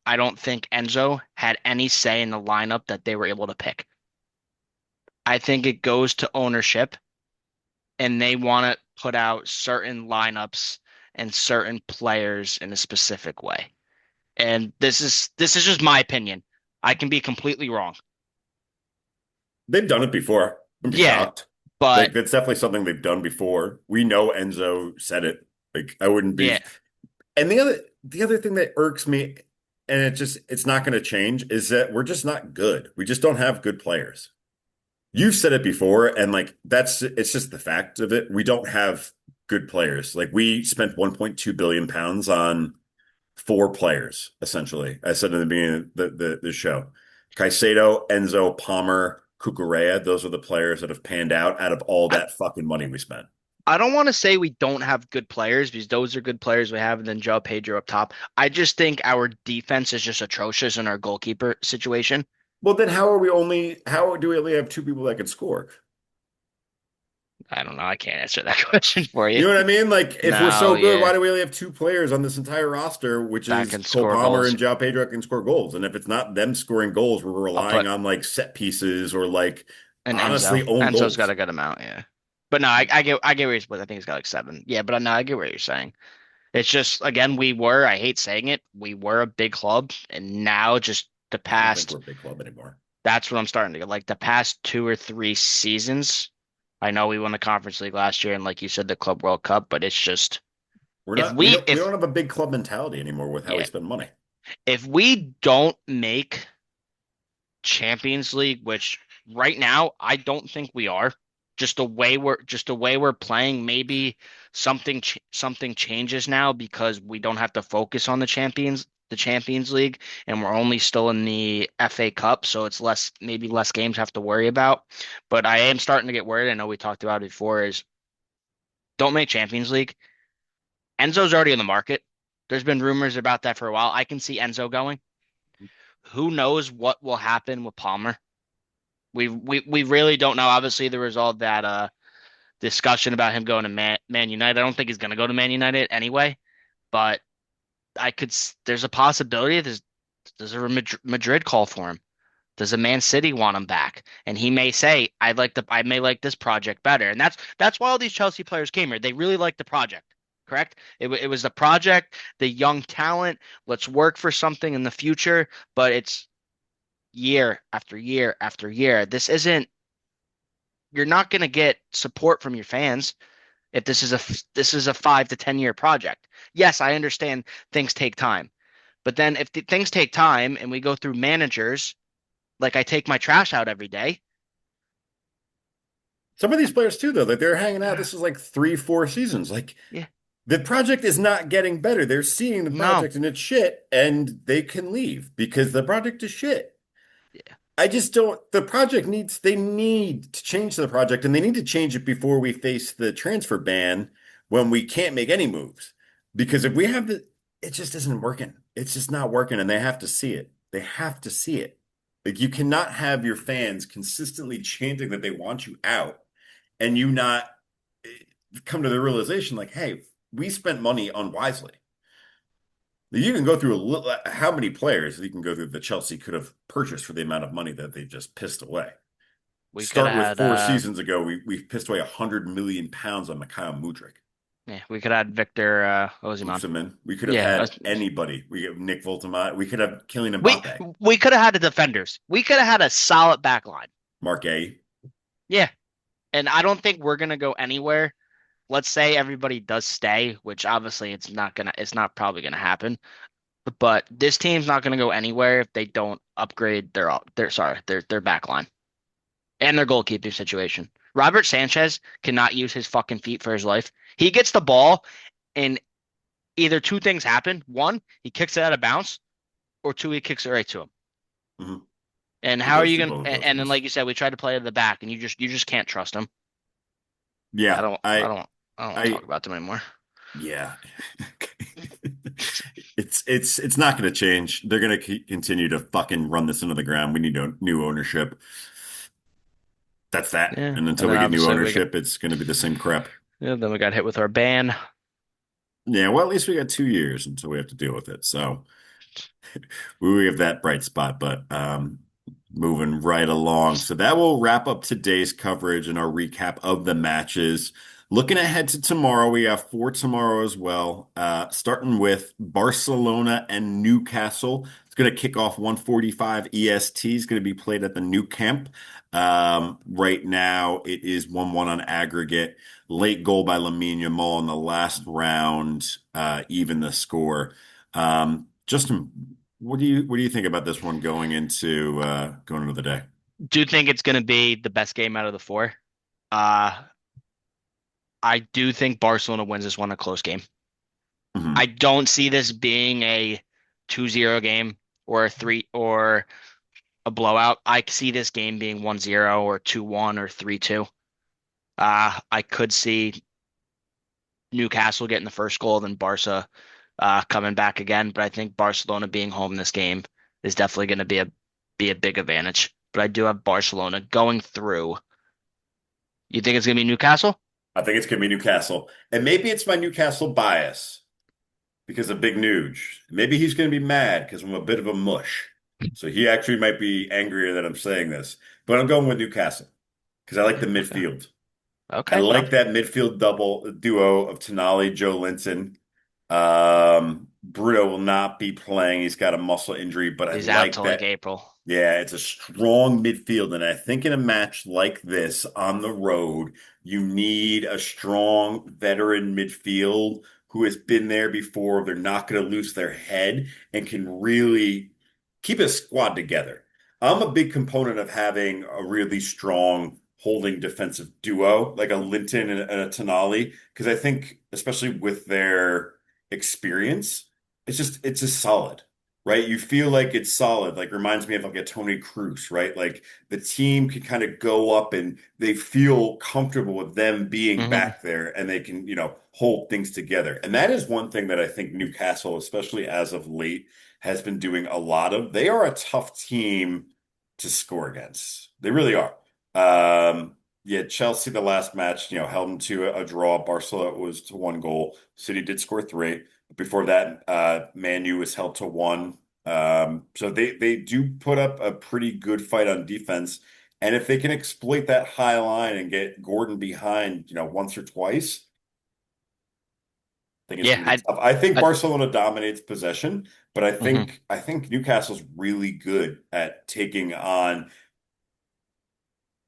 I don't think Enzo had any say in the lineup that they were able to pick. I think it goes to ownership and they want to put out certain lineups and certain players in a specific way. And this is just my opinion. I can be completely wrong. They've done it before. I'd be Yeah, shocked. but Like that's definitely something they've done before. We know Enzo said it. Like I wouldn't yeah, be. And the other thing that irks me, and it's not going to change, is that we're just not good. We just don't have good players. You've said it before, and like that's it's just the fact of it. We don't have good players. Like we spent 1.2 billion pounds on four players, essentially. I said in the beginning of the show. Caicedo, Enzo, Palmer, Cucurella, those are the players that have panned out of all I, that fucking money we spent. I don't want to say we don't have good players because those are good players we have, and then Joe Pedro up top. I just think our defense is just atrocious in our goalkeeper situation. Well, then how do we only have two people that can score? I don't know. I can't answer that question for you. You know what I mean? Like, if we're No, so good, why yeah, do we only have two players on this entire roster, which that is can Cole score Palmer goals. and João Pedro can score goals? And if it's not them scoring goals, we're I'll relying put on like set pieces or like an Enzo. honestly own Enzo's got goals. a good amount, yeah. But no, I get where you're. I think he's got like seven. Yeah, but no, I get what you're saying. It's just again, I hate saying it, we were a big club, and now just the I don't think past. we're a big club anymore. That's what I'm starting to get. Like the past 2 or 3 seasons, I know we won the Conference League last year, and like you said, the Club World Cup. But it's just We're not we don't if have a big club mentality anymore with how we yeah, spend money. if we don't make Champions League, which right now I don't think we are. Just the way we're playing, maybe something changes now because we don't have to focus on the Champions League, and we're only still in the FA Cup, so it's less maybe less games to have to worry about. But I am starting to get worried. I know we talked about it before. Is don't make Champions League. Enzo's already in the market. There's been rumors about that for a while. I can see Enzo going. Who knows what will happen with Palmer? We really don't know. Obviously, there was all that discussion about him going to Man United. I don't think he's going to go to Man United anyway, but there's a possibility. Does a Madrid call for him? Does a Man City want him back? And he may say, I may like this project better." And that's why all these Chelsea players came here. They really liked the project. Correct? It was the project, the young talent. Let's work for something in the future, but it's year after year after year. You're not going to get support from your fans if this is a 5 to 10 year project. Yes, I understand things take time, But then if things take time and we go through managers, like I take my trash out every day. Some of these players too, though, like they're hanging out. This is like 3, 4 seasons. Like Yeah, the project is not getting better. They're seeing the no. project and it's shit, and they can leave because the project is shit. Yeah, I just don't. The project needs. They need to change the project, and they need to change it before we face the transfer ban when we can't make any moves. Because if we have the, it just isn't working. It's just not working, and they have to see it. They have to see it. Like you cannot have your fans consistently chanting that they want you out, and you not come to the realization like, hey, we spent money unwisely. You can go through a little, how many players you can go through that Chelsea could have purchased for the amount of money that they just pissed away. we could Start have with had 4 seasons ago, we pissed away 100 million pounds on Mikhail Mudryk. yeah, we could have had Victor Osimhen. Osimhen. We could have Yeah, had anybody. We have Nick Voltemat. We could have Kylian we Mbappe, we could have had the defenders. We could have had a solid back line. Mark A. Yeah, and I don't think we're gonna go anywhere. Let's say everybody does stay, which obviously it's not probably gonna happen. But this team's not gonna go anywhere if they don't upgrade their back line and their goalkeeping situation. Robert Sanchez cannot use his fucking feet for his life. He gets the ball and either two things happen. One, he kicks it out of bounds, or two, he kicks it right to him. Mhm. And He how are does you do gonna? both of those And then, things. like you said, we tried to play to the back, and you just can't trust him. I Yeah, don't, I don't, I don't want to I, talk about them anymore. yeah. It's not going to change. They're going to continue to fucking run this into the ground. We need new ownership. That's that. Yeah, And and until then we get new obviously we got, ownership, it's going to be the same crap. yeah, then we got hit with our ban. Yeah, well, at least we got 2 years until we have to deal with it. So we have that bright spot, but moving right along. So that will wrap up today's coverage and our recap of the matches. Looking ahead to tomorrow, we have four tomorrow as well. Starting with Barcelona and Newcastle. It's going to kick off 1:45 EST. It's going to be played at the New Camp. Right now, it is 1-1 on aggregate. Late goal by Lamine Yamal in the last round, even the score. Justin, what do you think about this one going into the day? Do think it's going to be the best game out of the four. Uh, I do think Barcelona wins this one a close game. I Mhm. don't see this being a 2-0 game or a three or a blowout. I see this game being 1-0 or 2-1 or 3-2. I could see Newcastle getting the first goal, then Barca coming back again. But I think Barcelona being home in this game is definitely going to be a big advantage. But I do have Barcelona going through. You think it's going to be Newcastle? I think it's going to be Newcastle. And maybe it's my Newcastle bias because of Big Nuge. Maybe he's going to be mad because I'm a bit of a mush. So he actually might be angrier that I'm saying this. But I'm going with Newcastle because I like the Okay. midfield. I Okay. Well, like that midfield double duo of Tonali, Joe Linton. Bruno will not be playing. He's got a muscle injury, but I he's out like till like that. April. Yeah, it's a strong midfield. And I think in a match like this on the road, you need a strong veteran midfield who has been there before. They're not going to lose their head and can really keep a squad together. I'm a big component of having a really strong holding defensive duo, like a Linton and a Tonali, because I think, especially with their experience, it's just solid, right? You feel like it's solid. Like reminds me of like a Tony Cruz, right? Like the team can kind of go up and they feel comfortable with them being Hmm. back there and they can, hold things together. And that is one thing that I think Newcastle, especially as of late, has been doing a lot of. They are a tough team to score against. They really are. Yeah, Chelsea, the last match, held them to a draw. Barcelona was to 1 goal. City did score 3. Before that, Man U was held to 1. So they do put up a pretty good fight on defense. And if they can exploit that high line and get Gordon behind, once or twice, I think it's Yeah. going to be tough. I think I Barcelona dominates possession, but I mhm. think I think Newcastle's really good at taking on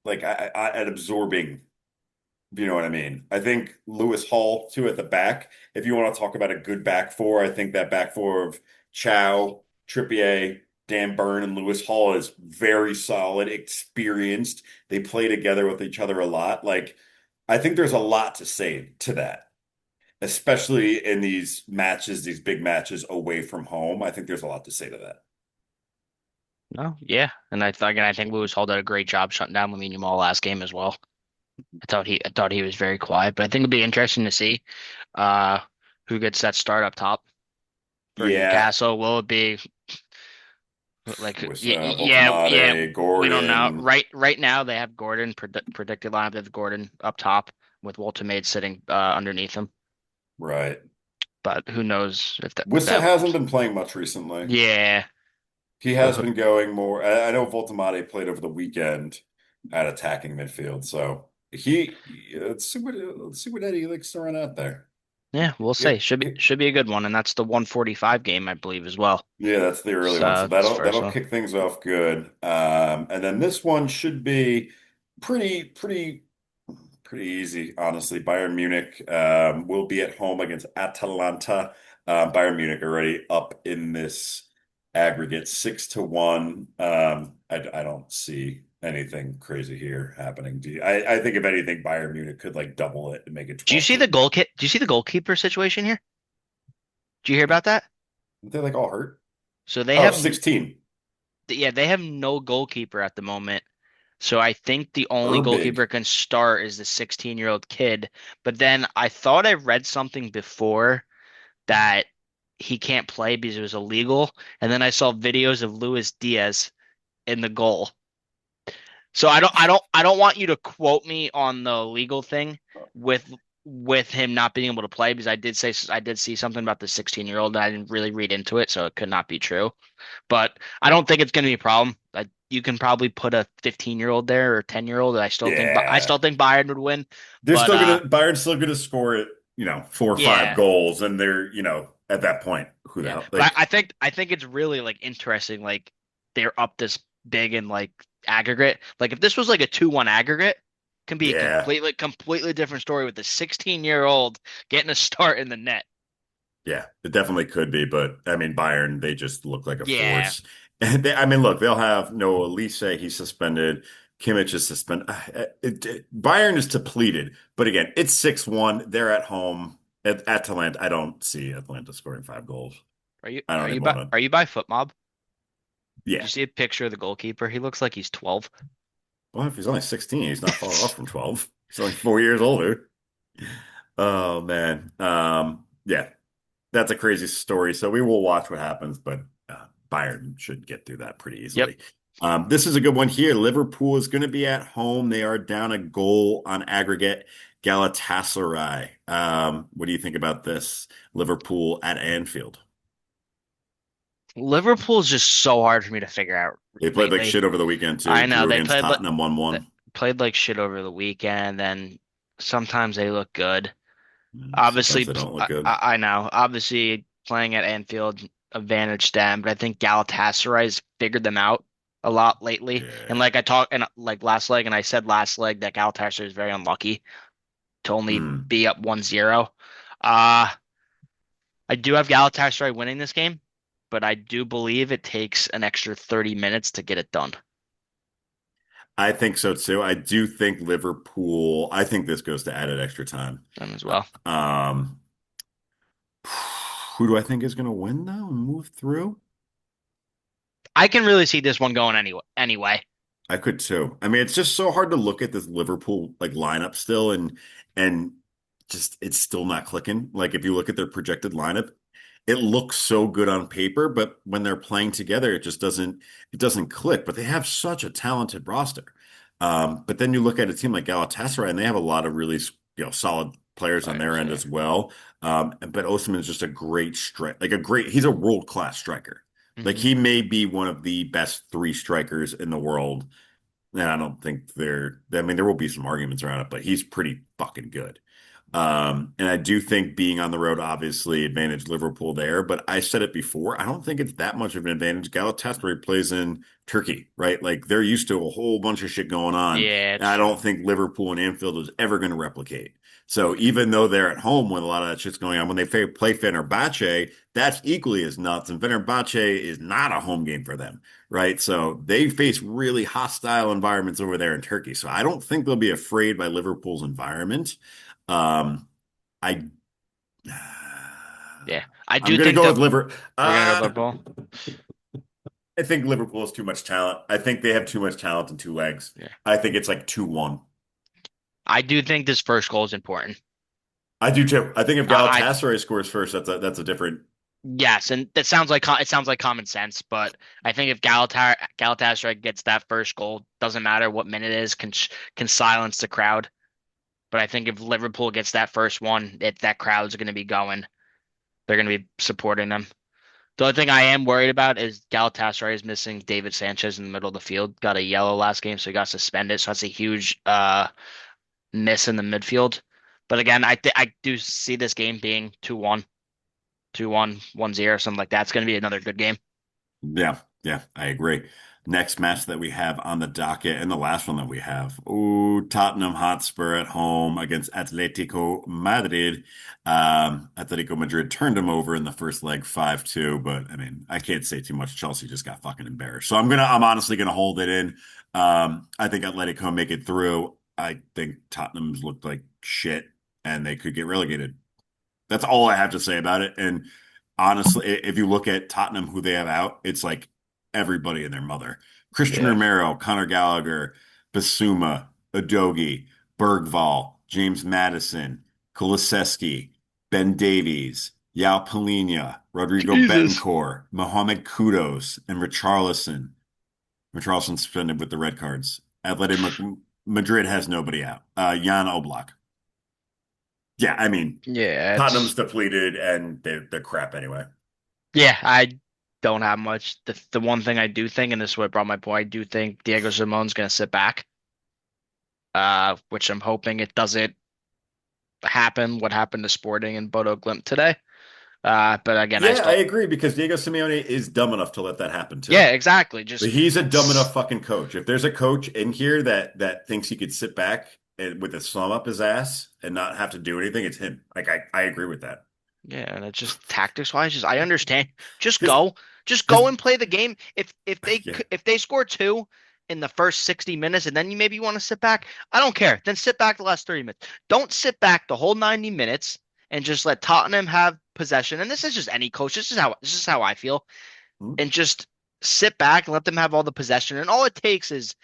like at absorbing. You know what I mean? I think Lewis Hall too at the back. If you want to talk about a good back four, I think that back four of Chow, Trippier, Dan Burn, and Lewis Hall is very solid, experienced. They play together with each other a lot. Like, I think there's a lot to say to that, especially in these matches, these big matches away from home. I think there's a lot to say to that. No, yeah, and I think Lewis Hall did a great job shutting down Lamine Yamal last game as well. I thought he was very quiet, but I think it'll be interesting to see uh who gets that start up top for Yeah, Newcastle. Will it be like with yeah, Voltemade, we don't know. Gordon, Right now they have Gordon predicted lineup. They have Gordon up top with Walter Maid sitting underneath him, right. but who knows if Wissa that hasn't been playing much recently. yeah. He But has been going more. I know Voltemade played over the weekend at attacking midfield, so let's see what Eddie likes to run out there. yeah, we'll Yeah, see. Should be a good one, and that's the 145 game, I believe, as well. yeah, that's the early one, so So it's first that'll one. kick things off good. And then this one should be pretty pretty pretty easy, honestly. Bayern Munich will be at home against Atalanta. Bayern Munich already up in this aggregate 6-1. I don't see anything crazy here happening. I think if anything, Bayern Munich could like double it and make it Do you 12 see to. the goal kit? Do you see the goalkeeper situation here? Do you hear about that? They're like all hurt. So they Oh, have 16. yeah, they have no goalkeeper at the moment. So I think the only goalkeeper Urbig. can start is the 16-year-old kid. But then I thought I read something before that he can't play because it was illegal. And then I saw videos of Luis Diaz in the goal. So I don't want you to quote me on the legal thing with him not being able to play because I did see something about the 16-year-old and I didn't really read into it, so it could not be true. But I don't think it's going to be a problem. You can probably put a 15-year-old there or 10-year-old. I Yeah. still think Bayern would win. They're But still gonna Bayern's still gonna score it, 4 or 5 yeah, goals, and they're, at that point, who the yeah. hell? But Like, I think it's really like interesting. Like they're up this big in like aggregate. Like if this was like a 2-1 aggregate, can be a yeah, completely different story with the 16-year-old getting a start in the net. yeah, it definitely could be, but I mean, Bayern, they just look like a Yeah, force. And I mean, look, they'll have Noah Elise, he's suspended. Kimmich is suspended. Bayern is depleted, but again, it's 6-1. They're at home at Atalanta. I don't see Atlanta scoring 5 goals. I don't even want to. are you by Foot Mob? Did Yeah. you see a picture of the goalkeeper? He looks like he's 12. Well, if he's only 16, he's not far off from 12. He's only 4 years older. Oh man. Yeah, that's a crazy story. So we will watch what happens, but Bayern should get through that pretty Yep. easily. This is a good one here. Liverpool is going to be at home. They are down a goal on aggregate. Galatasaray. What do you think about this? Liverpool at Anfield. Liverpool's just so hard for me to figure out They played like lately. shit over the weekend too. I know Drew they against Tottenham 1-1. played like shit over the weekend, then sometimes they look good. Sometimes Obviously, they don't look good. I know. Obviously, playing at Anfield advantage them, but I think Galatasaray's figured them out a lot lately. And Yeah. like I talked and like last leg, and I said last leg that Galatasaray is very unlucky to only Hmm. be up 1-0. Uh, I do have Galatasaray winning this game, but I do believe it takes an extra 30 minutes to get it done I think so too. I do think Liverpool, I think this goes to added extra time. as Uh, well. Um, who do I think is going to win though and move through? I can really see this one going anyway. I could too. I mean, it's just so hard to look at this Liverpool like lineup still and just it's still not clicking. Like if you look at their projected lineup, it looks so good on paper, but when they're playing together, it doesn't click. But they have such a talented roster. But then you look at a team like Galatasaray, and they have a lot of really solid players on their Players, end yeah. as well. But Osimhen is just a great he's a world-class striker. Like Hmm. he may be one of the best 3 strikers in the world. And I don't think I mean, there will be some arguments around it, but he's pretty fucking good. And I do think being on the road obviously advantaged Liverpool there, but I said it before, I don't think it's that much of an advantage. Galatasaray plays in Turkey, right? Like they're used to a whole bunch of shit going on. Yeah, And it's I true. don't think Liverpool and Anfield is ever going to replicate. So even though they're at home when a lot of that shit's going on, when they play Fenerbahce, that's equally as nuts. And Fenerbahce is not a home game for them, right? So they face really hostile environments over there in Turkey. So I don't think they'll be afraid by Liverpool's environment. Um, I Yeah, I I'm do gonna think go that with Liverpool. we're gonna go Liverpool. I think Liverpool has too much talent. I think they have too much talent in two legs. Yeah, I think it's like 2-1. I do think this first goal is important. I do too. I think if I Galatasaray scores first, that's a different. Yes, and that sounds like it sounds like common sense, but I think if Galatasaray gets that first goal, doesn't matter what minute it is, can silence the crowd. But I think if Liverpool gets that first one, that crowd's going to be going. They're going to be supporting them. The only thing I am worried about is Galatasaray is missing David Sanchez in the middle of the field. Got a yellow last game, so he got suspended. So that's a huge miss in the midfield. But again, I do see this game being 2-1, 2-1, 1-0, something like that. It's going to be another good game. Yeah, yeah, I agree. Next match that we have on the docket, and the last one that we have, ooh, Tottenham Hotspur at home against Atletico Madrid. Atletico Madrid turned them over in the first leg 5-2, but I mean, I can't say too much. Chelsea just got fucking embarrassed. So I'm honestly gonna hold it in. I think Atletico make it through. I think Tottenham's looked like shit, and they could get relegated. That's all I have to say about it. And honestly, if you look at Tottenham, who they have out, it's like everybody and their mother. Christian Yeah. Romero, Conor Gallagher, Basuma, Udogie, Bergval, James Madison, Kulusevski, Ben Davies, Yao Polina, Rodrigo Jesus. Betancourt, Mohamed Kudus, and Richarlison. Richarlison suspended with the red cards. Madrid has nobody out. Jan Oblak. Yeah, I mean, Yeah, Tottenham's it's depleted and they're crap anyway. yeah, I don't have much. The one thing I do think, and this is what brought my point, I do think Diego Simeone's gonna sit back. Which I'm hoping it doesn't happen what happened to Sporting and Bodo Glimt today. But again, I Yeah, I still agree because Diego Simeone is dumb enough to let that happen too. yeah, exactly. But Just he's a dumb s- enough fucking coach. If there's a coach in here that thinks he could sit back and with a thumb up his ass and not have to do anything, it's him. Like I agree with that. yeah, and it's just tactics wise, just I understand. Because Just because go and play the game. yeah. If they score two in the first 60 minutes and then you maybe want to sit back, I don't care. Then sit back the last 30 minutes. Don't sit back the whole 90 minutes and just let Tottenham have possession. And this is just any coach. This is how I feel. Hmm? And just sit back and let them have all the possession. And all it takes is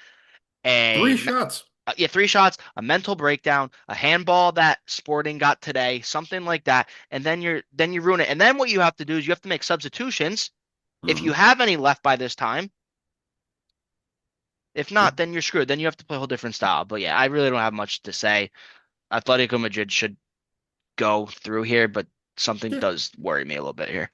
a Three shots. yeah, three shots, a mental breakdown, a handball that Sporting got today, something like that, and then you ruin it. And then what you have to do is you have to make substitutions if you Hmm. have any left by this time. If Yeah. not, then you're screwed. Then you have to play a whole different style. But yeah, I really don't have much to say. Atletico Madrid should go through here, but something Yeah. does worry me a little bit here.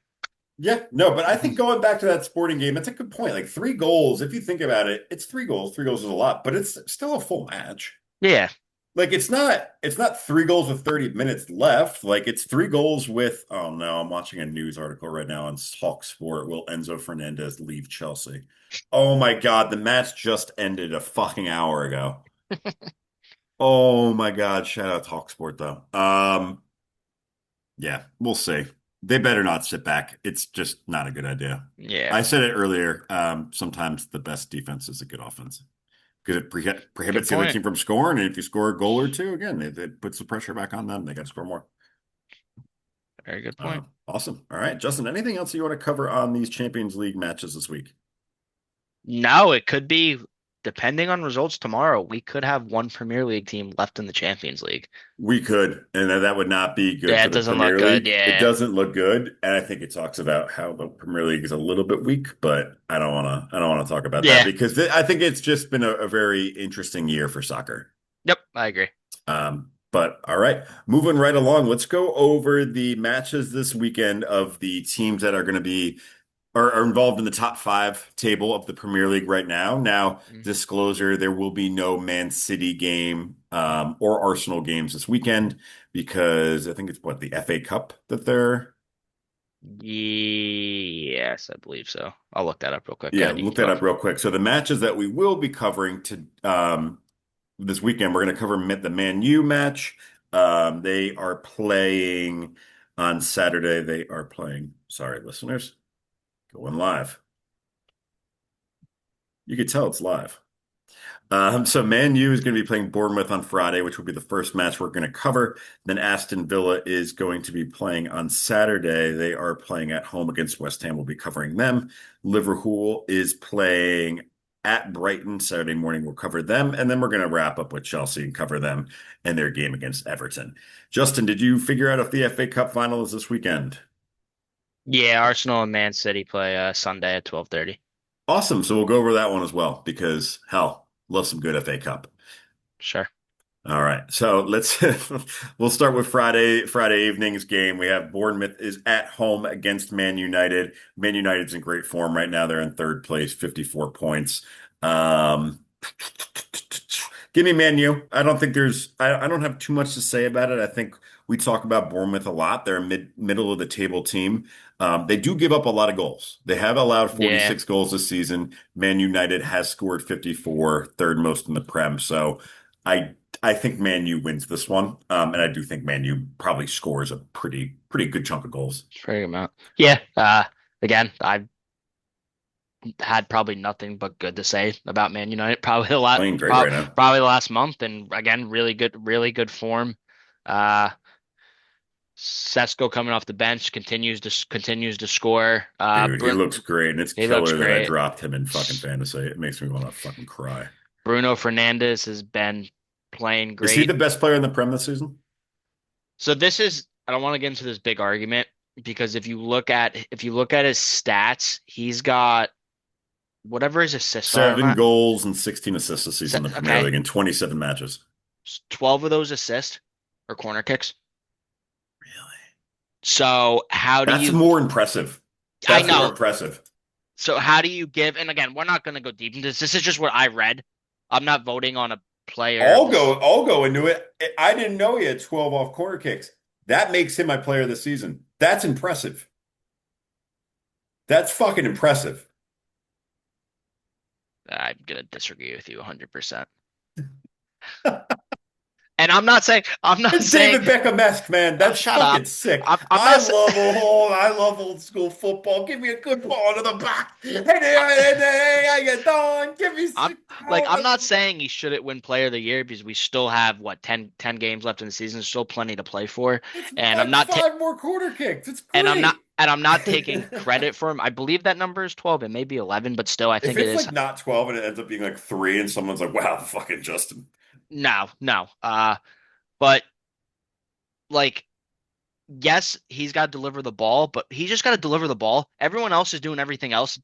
Yeah, no, but I think going back to that sporting game, that's a good point. Like three goals, if you think about it, it's three goals. Three goals is a lot, but it's still a full match. Yeah, Like it's not three goals with 30 minutes left. Like it's three goals with oh no, I'm watching a news article right now on Talk Sport. Will Enzo Fernandez leave Chelsea? Oh my God, the match just ended a fucking hour ago. Oh my God, shout out Talk Sport though. Yeah, we'll see. They better not sit back. It's just not a good idea. yeah, I said it earlier. Sometimes the best defense is a good offense because it good prohibits the other point. team from scoring. And if you score a goal or two, again, it puts the pressure back on them. They got to score more. Very good point. Awesome. All right, Justin, anything else you want to cover on these Champions League matches this week? No, it could be depending on results tomorrow. We could have one Premier League team left in the Champions League. We could, and that would not be good Yeah, for it the doesn't look Premier good. League. It Yeah. doesn't look good, and I think it talks about how the Premier League is a little bit weak, but I don't want to talk about that Yeah. because I think it's just been a very interesting year for soccer. Yep, I agree. But all right, moving right along, let's go over the matches this weekend of the teams that are going to be are involved in the top five table of the Premier League right now. Now, Mm. disclosure, there will be no Man City game or Arsenal games this weekend because I think it's what the FA Cup that they're. Yes, I believe so. I'll look that up real quick. Go Yeah, ahead, you can look that talk. up real quick. So the matches that we will be covering to this weekend, we're going to cover the Man U match. They are playing on Saturday. They are playing. Sorry, listeners, going live. You can tell it's live. So Man U is going to be playing Bournemouth on Friday, which will be the first match we're going to cover. Then Aston Villa is going to be playing on Saturday. They are playing at home against West Ham. We'll be covering them. Liverpool is playing at Brighton Saturday morning. We'll cover them. And then we're going to wrap up with Chelsea and cover them and their game against Everton. Justin, did you figure out if the FA Cup final is this weekend? Yeah, Arsenal and Man City play Sunday at 12:30. Awesome. So we'll go over that one as well because hell, love some good FA Cup. Sure. All right. So let's we'll start with Friday evening's game. We have Bournemouth is at home against Man United. Man United's in great form right now. They're in third place, 54 points. Um, Give me Man U. I don't think I don't have too much to say about it. I think we talk about Bournemouth a lot. They're a middle of the table team. They do give up a lot of goals. They have allowed Yeah, 46 goals this season. Man United has scored 54, third most in the Prem. So I I think Man U wins this one. And I do think Man U probably scores a pretty good chunk of goals. pretty good amount. Yeah. Again, I've had probably nothing but good to say about Man United. Probably a lot, Playing great right now. probably the last month, and again, really good form. Uh, Sesko coming off the bench continues to score. Dude, he looks great, and it's He looks killer that I great. dropped him in fucking fantasy. It makes me want to fucking cry. Bruno Fernandes has been playing Is he great. the best player in the Prem this season? So this is I don't want to get into this big argument because if you look at his stats, he's got whatever his assists are. 7 goals and 16 assists this season in the Premier Okay, League in 27 matches. 12 of those assists are corner kicks. Really? So how do That's you more impressive. I That's more know. impressive. So how do you give and again, we're not going to go deep into this. This is just what I read. I'm not voting on a player of this. I'll go into it. I didn't know he had 12 off corner kicks. That makes him my player of the season. That's impressive. That's fucking impressive. I'm going to disagree with you 100%. And I'm not It's saying David Beckham-esque, man. That's shut up. fucking sick. I'm not saying I love old school football. Give me a good ball to the back. Hey, how you doing? Give me I'm six. I'm not saying he shouldn't win player of the year because we still have what 10 games left in the season. There's still plenty to play for. It's And I'm like not ta- five more corner kicks. It's great. and I'm not taking credit for him. I believe that number is 12. It may be 11, but still I If think it it's is like not 12 and it ends up being like three, and someone's like, wow, fucking Justin. no. But like yes, he's got to deliver the ball, but he just got to deliver the ball. Everyone else is doing everything else.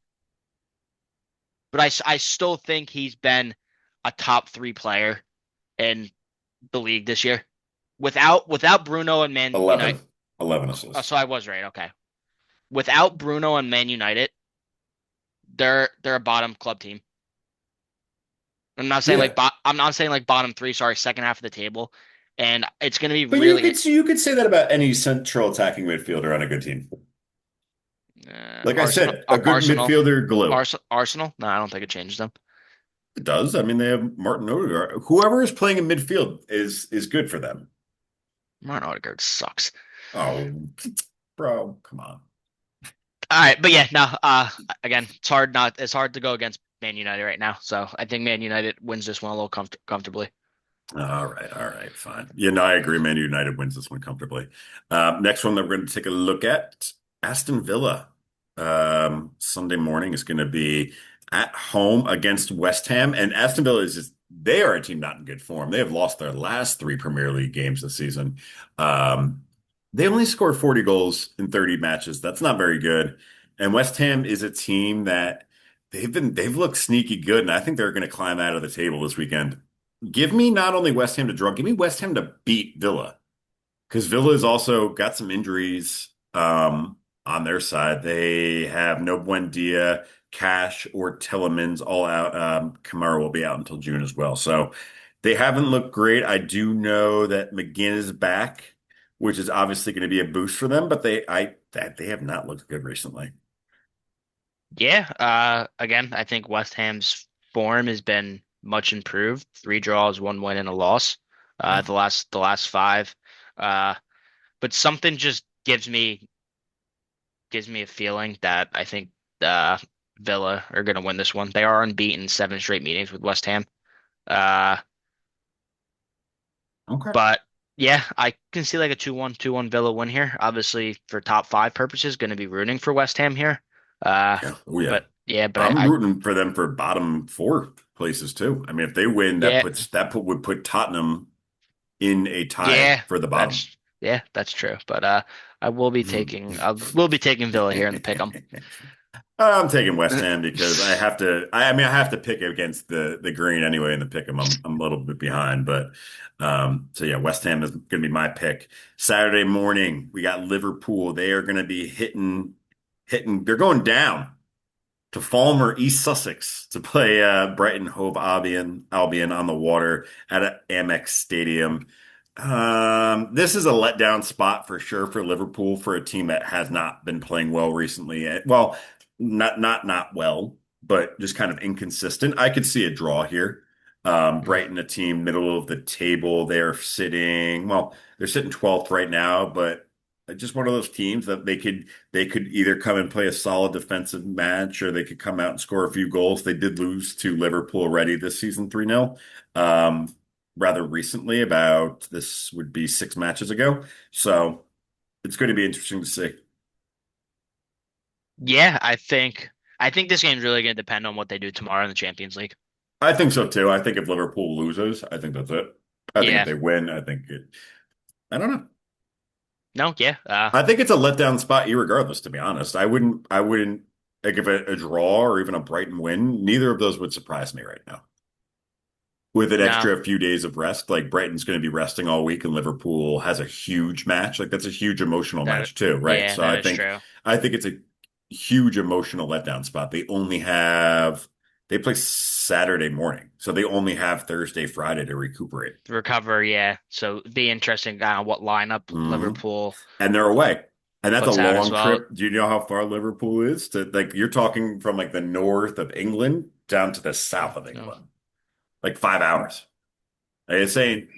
But I still think he's been a top 3 player in the league this year. Without Bruno and Man United. 11. 11 Oh, assists. so I was right. Okay. Without Bruno and Man United, they're a bottom club team. Yeah. I'm not saying like bottom 3, sorry, second half of the table. And it's going to be But really you could say that about any central attacking midfielder on a good team. Like I said, a good Arsenal. midfielder glue. Arsenal? No, I don't think it changes them. It does. I mean, they have Martin Odegaard. Whoever is playing in midfield is good for them. Martin Odegaard sucks. Oh, bro, come on. All right, but yeah, no. Again, it's hard to go against Man United right now. So I think Man United wins this one a little comfortably. All right, fine. Yeah, no, I agree. Man United wins this one comfortably. Next one that we're going to take a look at, Aston Villa. Sunday morning is going to be at home against West Ham, and Aston Villa they are a team not in good form. They have lost their last three Premier League games this season. Um, they only scored 40 goals in 30 matches. That's not very good. And West Ham is a team that they've looked sneaky good, and I think they're going to climb out of the table this weekend. Give me not only West Ham to draw, give me West Ham to beat Villa because Villa has also got some injuries on their side. They have no Buendia, Cash, or Tillemans all out. Kamara will be out until June as well. So they haven't looked great. I do know that McGinn is back, which is obviously going to be a boost for them, but they have not looked good recently. Yeah. Again, I think West Ham's form has been much improved. Three draws, one win, and a loss. Yeah. The last five. Uh, but something just gives me a feeling that I think uh Villa are going to win this one. They are unbeaten seven straight meetings with West Ham. Uh, Okay. but yeah, I can see like a 2-1, 2-1 Villa win here. Obviously, for top five purposes, going to be rooting for West Ham here. Uh, Yeah. Oh yeah. but yeah, but I'm I rooting for them for bottom four places too. I mean, if they win, yeah, would put Tottenham in a tie yeah, for the bottom. that's true. But I will be taking Villa here in the pick 'em. I'm taking West Ham because I have to. I mean, I have to pick against the green anyway in the pick 'em. I'm a little bit behind, but so yeah, West Ham is going to be my pick. Saturday morning, we got Liverpool. They are going to be hitting. They're going down to Falmer, East Sussex, to play Brighton Hove Albion on the water at Amex Stadium. This is a letdown spot for sure for Liverpool for a team that has not been playing well recently. Well, not well, but just kind of inconsistent. I could see a draw here. Brighton, a team middle of the table, they're sitting 12th right now, but just one of those teams that they could either come and play a solid defensive match or they could come out and score a few goals. They did lose to Liverpool already this season 3-0. Rather recently, about this would be 6 matches ago. So it's going to be interesting to see. Yeah, I think this game's really going to depend on what they do tomorrow in the Champions League. I think so too. I think if Liverpool loses, I think that's it. I think if Yeah, they win, I don't know. no, yeah, I think it's a letdown spot, irregardless, to be honest. I wouldn't like if a draw or even a Brighton win, neither of those would surprise me right now. With an no, extra few days of rest, like Brighton's going to be resting all week and Liverpool has a huge match. Like that's a huge emotional that match too, right? yeah, So that I is think true. I think it's a huge emotional letdown spot. They play Saturday morning. So they only have Thursday, Friday to recuperate. Recover, yeah. So it'd be interesting what lineup hmm Liverpool And they're away. And that's a puts out as long well. trip. Do you know how far Liverpool is? To like you're talking from like the north of England down to the south of No, England. Like 5 hours. Like, it's saying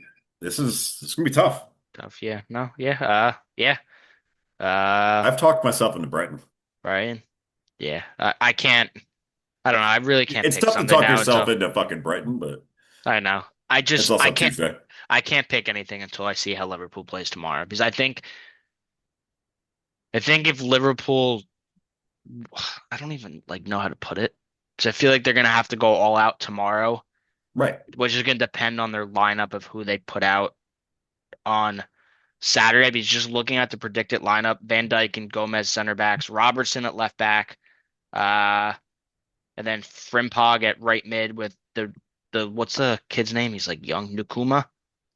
this is gonna be tough. tough, yeah, no, yeah, yeah, uh, I've talked myself into Brighton. Brian, yeah. I can't. I don't know. I really can't It's pick tough to something talk now yourself until into fucking Brighton, but I know. I it's just I also can't Tuesday. I can't pick anything until I see how Liverpool plays tomorrow because I think if Liverpool, I don't even like know how to put it. Because I feel like they're gonna have to go all out tomorrow, Right. which is gonna depend on their lineup of who they put out on Saturday. Because just looking at the predicted lineup, Van Dijk and Gomez center backs, Robertson at left back, uh, and then Frimpong at right mid with the what's the kid's name? He's like young Nukuma,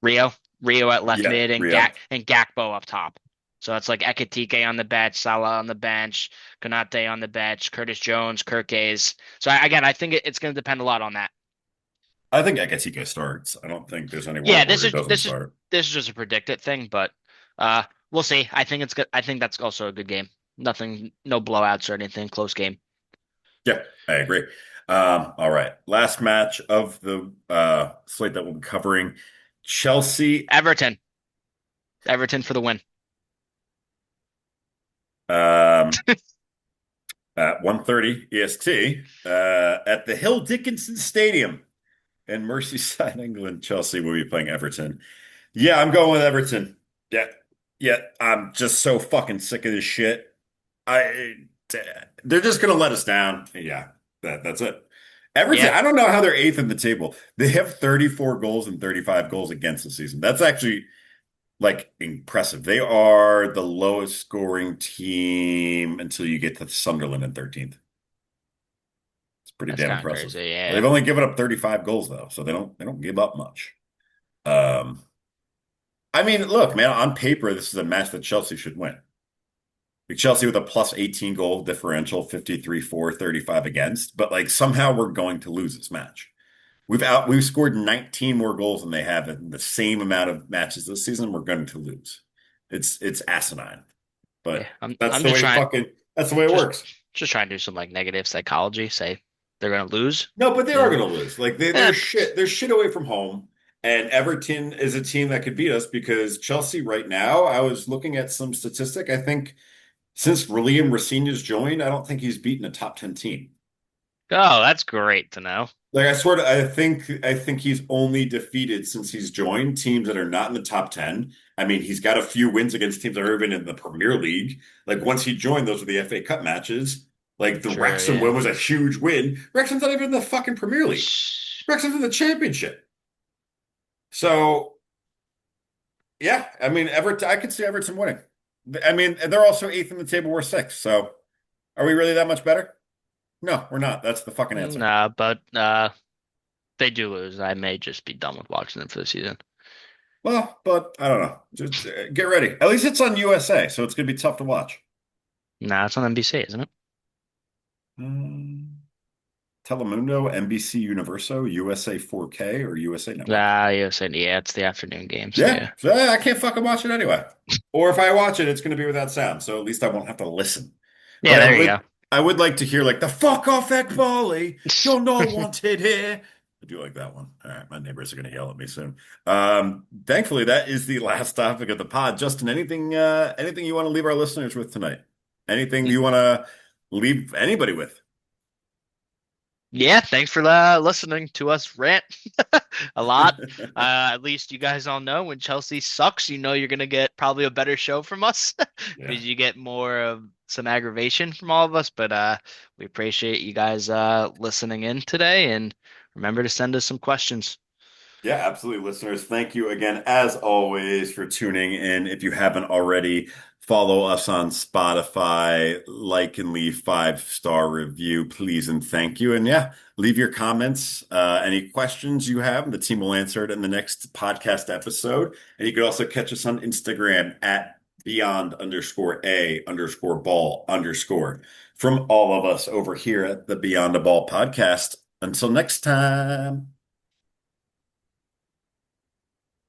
Rio, Rio at left Yeah, mid, and Rio. Gakpo up top. So it's like Ekitike on the bench, Salah on the bench, Konate on the bench, Curtis Jones, Kirkes. So again, I think it's going to depend a lot on that. I think Ekatike starts. I don't think there's any Yeah, world where this he is doesn't this is start. this is just a predicted thing, but we'll see. I think it's good. I think that's also a good game. Nothing, no blowouts or anything. Close game. Yeah, I agree. All right. Last match of the slate that we'll be covering. Chelsea Everton, Everton for the win. um, at 1:30 EST at the Hill Dickinson Stadium in Merseyside, England. Chelsea will be playing Everton. Yeah, I'm going with Everton. Yeah, yeah. I'm just so fucking sick of this shit. I they're just gonna let us down. Yeah, that's it. Everton, Yeah, I don't know how they're eighth in the table. They have 34 goals and 35 goals against the season. That's actually like impressive. They are the lowest scoring team until you get to Sunderland in 13th. It's pretty that's damn kind of impressive. crazy. They've Yeah. only given up 35 goals though, so they don't give up much. Um, I mean, look, man, on paper, this is a match that Chelsea should win. Like Chelsea with a plus 18 goal differential, 53 for, 35 against, but like somehow we're going to lose this match. We've scored 19 more goals than they have in the same amount of matches this season. We're going to lose. It's asinine, Yeah, but I'm just trying that's the way it just works. just trying to do some like negative psychology. Say they're gonna lose. No, but they are Yeah. going to lose. Like Eh, they're shit away from home. And Everton is a team that could beat us because Chelsea right now, I was looking at some statistic. I think since William Rosinia's joined, I don't think he's beaten a top 10 team. oh, that's great to know. Like I swear to, I think he's only defeated since he's joined teams that are not in the top 10. I mean, he's got a few wins against teams that are even in the Premier League. Like once he joined, those were the FA Cup matches. Like the Sure, Wrexham yeah. win was a huge win. Wrexham's not even in the fucking Premier League. Wrexham's in the Championship. So yeah, I mean, Everton, I could see Everton winning. I mean, they're also eighth in the table. We're sixth. So are we really that much better? No, we're not. That's the fucking answer. Nah, but they do lose. I may just be done with watching them for the season. Well, but I don't know. Just get ready. At least it's on USA, so it's gonna be tough to watch. Nah, it's on NBC, isn't it? Um, Telemundo, NBC Universo, USA 4K, or USA Network. USA, yeah, it's the afternoon game, so Yeah, yeah. so I can't fucking watch it anyway. Or if I watch it, it's gonna be without sound, so at least I won't have to listen. But Yeah, there you go. I would like to hear like the fuck off Ekbali. You're not wanted here. I do like that one. All right, my neighbors are gonna yell at me soon. Thankfully, that is the last topic of the pod. Justin, anything you want to leave our listeners with tonight? Anything you want to leave anybody with? Yeah, thanks for listening to us rant a lot. At least you guys all know when Chelsea sucks, you know you're gonna get probably a better show from us Yeah. because you get more of some aggravation from all of us. But we appreciate you guys listening in today, and remember to send us some questions. Yeah, absolutely, listeners. Thank you again, as always, for tuning in. If you haven't already, follow us on Spotify, like and leave 5-star review, please and thank you. And yeah, leave your comments, any questions you have, and the team will answer it in the next podcast episode. And you can also catch us on Instagram at beyond_a_ball_. From all of us over here at the Beyond a Ball podcast. Until next time.